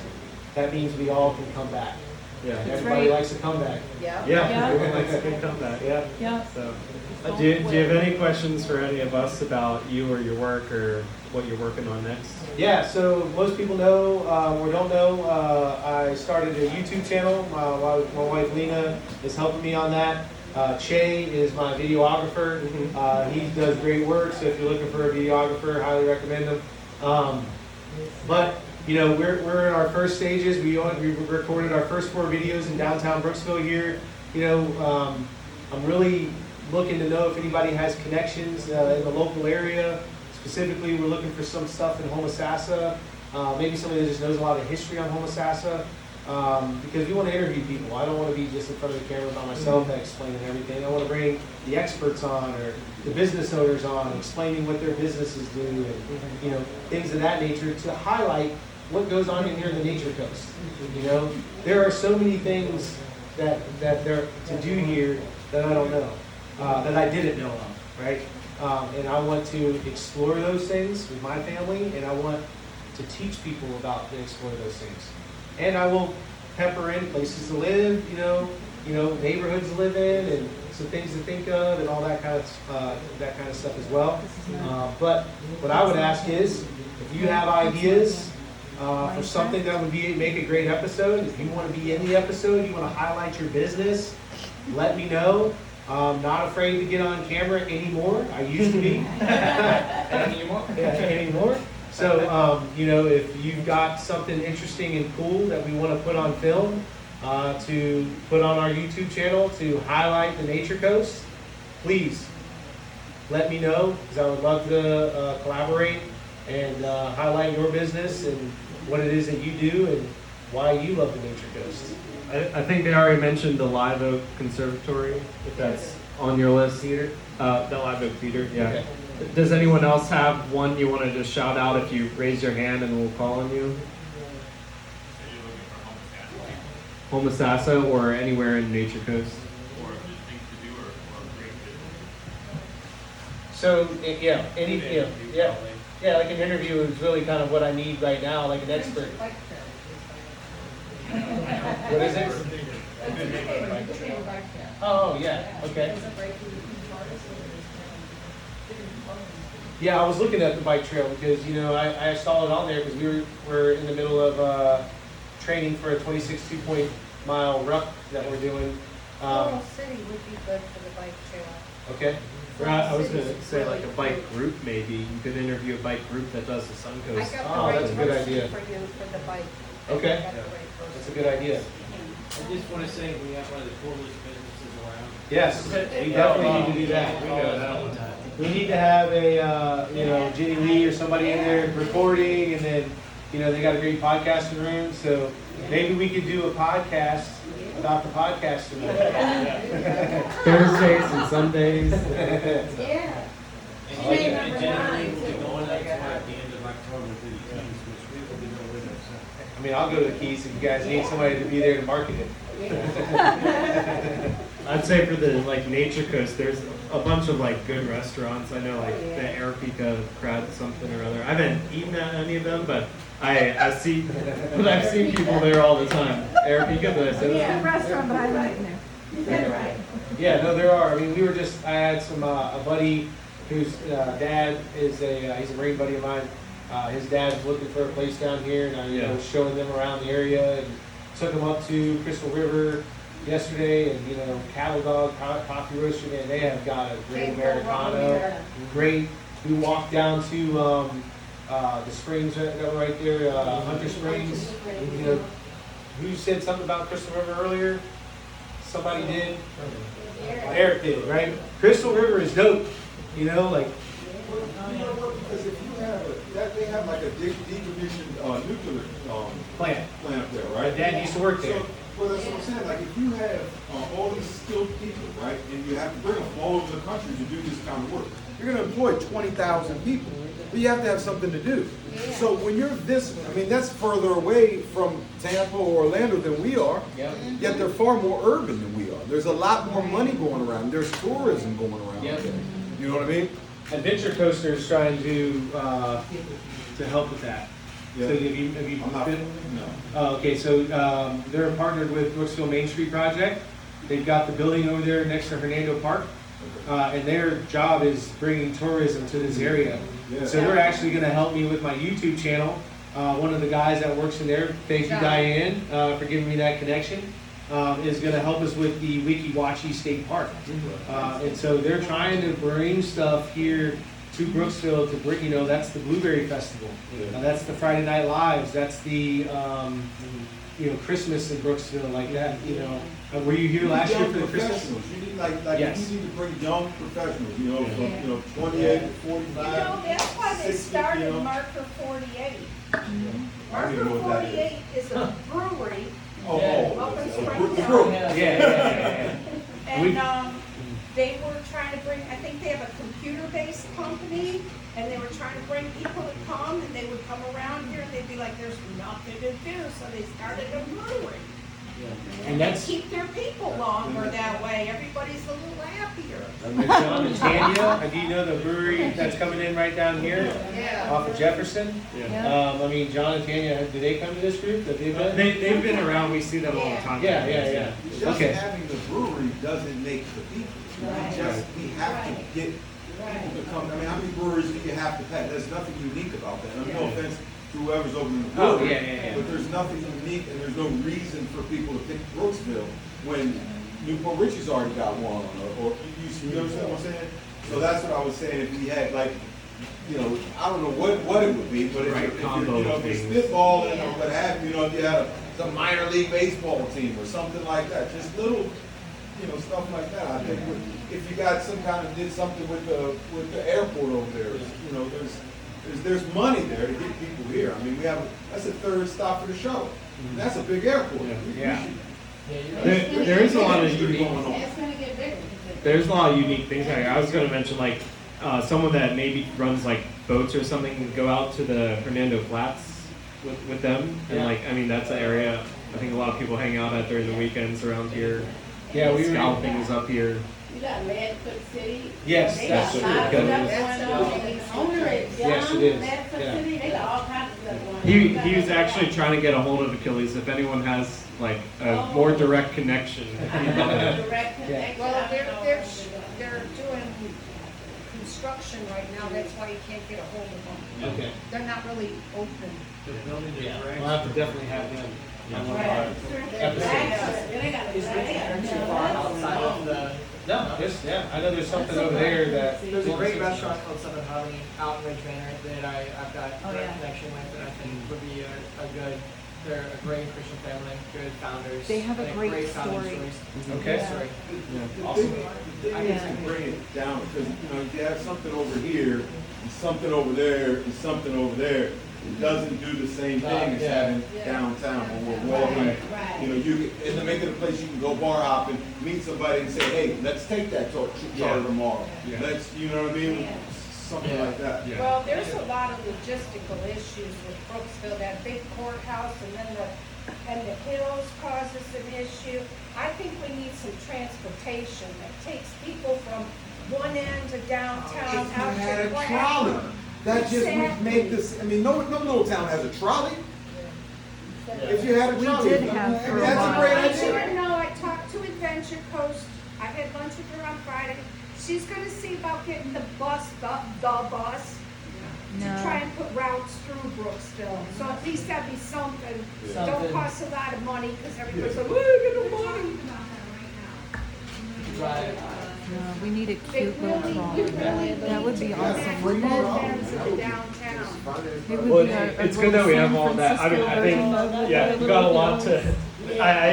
that means we all can come back. Yeah. And everybody likes to come back. Yeah. Everyone likes a good comeback. Yeah. So, do you have any questions for any of us about you or your work or what you're working on next? Yeah. So most people know or don't know, I started a YouTube channel. My wife Lena is helping me on that. Che is my videographer. He does great work. So if you're looking for a videographer, highly recommend him. But we're in our first stages. We recorded our first 4 videos in downtown Brooksville here. I'm really looking to know if anybody has connections in the local area. Specifically, we're looking for some stuff in Homosassa. Maybe somebody that just knows a lot of history on Homosassa. Because we want to interview people. I don't want to be just in front of the camera by myself explaining everything. I want to bring the experts on or the business owners on, explaining what their businesses do and things of that nature to highlight what goes on in here in the Nature Coast. There are so many things that there to do here that I don't know, that I didn't know of, right? And I want to explore those things with my family, and I want to teach people about to explore those things. And I will pepper in places to live, neighborhoods to live in, and some things to think of, and all that kind of stuff as well. But what I would ask is, if you have ideas for something that would make a great episode, if you want to be in the episode, you want to highlight your business, let me know. I'm not afraid to get on camera anymore. I used to be. Anymore. So, if you've got something interesting and cool that we want to put on film, to put on our YouTube channel to highlight the Nature Coast, please let me know, because I would love to collaborate and highlight your business and what it is that you do and why you love the Nature Coast. I think they already mentioned the Live Oak Conservatory, if that's on your list. Theater? The Live Oak Theater, yeah. Okay. Does anyone else have one you want to just shout out if you raise your hand and we'll call on you? Homosassa or anywhere in Nature Coast? Or just things to do or great business. So, like an interview is really kind of what I need right now, like an expert. What is it? Oh, yeah, okay. Yeah, I was looking at the bike trail because, I saw it on there because we're in the middle of training for a 26 2-point mile ruck that we're doing. Coral City would be good for the bike trail. Okay. I was going to say like a bike group maybe. You could interview a bike group that does the Suncoast. I got Oh, the that's a right good person idea. for you for the bike. Okay. I got the right person. That's a good idea. I just want to say we have one of the coolest businesses around. Yes, we definitely need to do that. We know that one time. We need to have a, Ginny Lee or somebody in there recording, and then, they got a great podcasting room, so maybe we could do a podcast about the podcasting room. Thursdays and Sundays. Yeah. And generally, we'll be going up at the end of October to the Keys, which we will be going with us. I mean, I'll go to the Keys if you guys need somebody to be there to market it. I'd say for the like Nature Coast, there's a bunch of like good restaurants. I know like the Arepica crowd something or other. I haven't eaten at any of them, but I see, but I've seen people there all the time. Arepica, did I say that? Restaurant, but I like there. Yeah, no, there are. I mean, I had some, a buddy whose dad is he's a Marine buddy of mine. His dad's looking for a place down here, and I was showing them around the area and took them up to Crystal River yesterday, and Cattle Dog, Coffee Roaster, man, they have got a great Americano. Great. We walked down to the springs that were right there, Hunter Springs. Who said something about Crystal River earlier? Somebody did. Eric did, right? Crystal River is dope. Like. Because if you have they have like a decommissioned nuclear Plant up there, My right? dad used to work there. So, well, that's what I'm saying. Like, if you have all these skilled people, right, and you have to bring them all over the country to do this kind of work, you're going to employ 20,000 people, but you have to have something to do. So when you're that's further away from Tampa or Orlando than we are. Yet they're far more urban than we are. There's a lot more money going around. There's tourism going around. You know what I mean? Adventure Coaster is trying to help with that. Yeah. So have you I'm not, been? no. Oh, okay, so they're partnered with Brooksville Main Street Project. They've got the building over there next to Hernando Park, and their job is bringing tourism to this area. Yeah. So they're actually going to help me with my YouTube channel. One of the guys that works in there, thank you Diane for giving me that connection, is going to help us with the Weeki Wachee State Park. And so they're trying to bring stuff here to Brooksville to bring, that's the Blueberry Festival. That's the Friday Night Lives. That's the, Christmas in Brooksville, like that, Were you here last year for the Christmas? You need Yes. you need to bring young professionals, from 28 to 45. That's why they 60, started Marker 48. Marker 48 is a brewery up in Springfield. And they were trying to bring, I think they have a computer-based company, and they were trying to bring people to come, and they would come around here, and they'd be like, there's nothing to do, so they started a brewery. And they keep their people longer that way, everybody's a little happier. And then John and Tanya, do you know the brewery that's coming in right down here off of Jefferson? John and Tanya, do they come to this group? They've been around. We see them all the time. Yeah. Just having the brewery doesn't make the people. We have to get people to come. How many breweries do you have to pay? There's nothing unique about that. No offense to whoever's opening the brewery. But there's nothing unique, and there's no reason for people to pick Brooksville when Newport Richie's already got one, or you understand what I'm saying? So that's what I was saying. If we had I don't know what it would be, but if you're spitballing or what have you, if you had some minor league baseball team or something like that, just little, stuff like that. I think if you got did something with the airport over there, there's money there to get people here. That's a third stop for the shuttle. That's a big airport. There is a lot of unique. It's gonna get bigger. There's a lot of unique things. I was going to mention someone that maybe runs boats or something can go out to the Hernando Flats with them, and that's an area I think a lot of people hang out at during the weekends around here. Scalping is up here. You got Madfoot City. Yes, They that's got true. a lot of stuff going on. And the owner is Yes, down it is. Madfoot Yeah. City. They got all kinds of stuff going on. He was actually trying to get a hold of Achilles. If anyone has a more direct connection. Direct connection. Well, I don't know. they're doing construction right now, that's why you can't get a hold of them. Okay. They're not really open. We'll have to definitely have him on one of our episodes. They got Is it too far outside of the? No, I know there's something over there that. There's a great restaurant called Southern Harmony out in Ridge Manor that I've got a direct connection with, and I think would be they're a great Christian family, good founders. They have a and great founding story. stories. Okay. Yeah. Story. Awesome. I guess to bring it down, because if you have something over here, and something over there, and something over there, it doesn't do the same thing as having downtown when we're walking. And to make it a place you can go bar hopping, meet somebody and say, hey, let's take that charter tomorrow. Let's, you know what I mean? Something like that. Well, there's a lot of logistical issues with Brooksville, that big courthouse, and then and the hills cause us an issue. I think we need some transportation that takes people from one end of downtown If you out had to a trolley, Granville. that just would Exactly. make this, I mean, no little town has a trolley. If you had a We trolley. did have for a That's a while. great I idea. didn't know, I talked to Adventure Coast, I had lunch with her on Friday. She's gonna see about getting the bus, the bus, to try and put routes through Brooksville. So at least that'd be something. Don't Something. cost a lot of money, because everybody's like, oh, get the money. Right. We need a They cute little really, trolley. we really That would be need to awesome, connect wouldn't both it? ends of the downtown. It would Well, be a it's good that we have all that. I mean, I think, yeah, you got a lot to,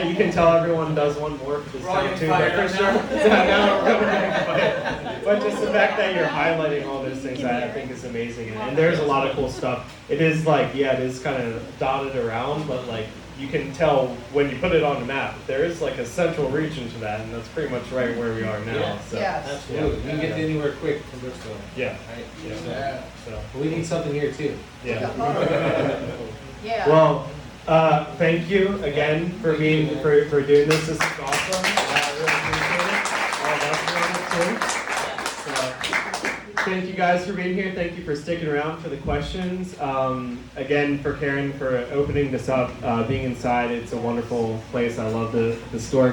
you can tell everyone does one more for this We're all time getting too, but fired for up sure. now. Yeah, now we're gonna fight. But just the fact that you're highlighting all those things, I think is amazing. And there's a lot of cool stuff. It is like, yeah, it is kind of dotted around, but like, you can tell when you put it on the map, there is like a central region to that, and that's pretty much right where we are now. Yeah. So, Absolutely. We can get anywhere quick from Brooksville. yeah, Right? yeah. So, But we need something here too. yeah. Yeah. Well, thank you again for being for doing this. This is awesome. I really appreciate it. All of us doing it too. So, thank you guys for being here. Thank you for sticking around for the questions. Again, for Karen for opening this up, being inside. It's a wonderful place. I love the store.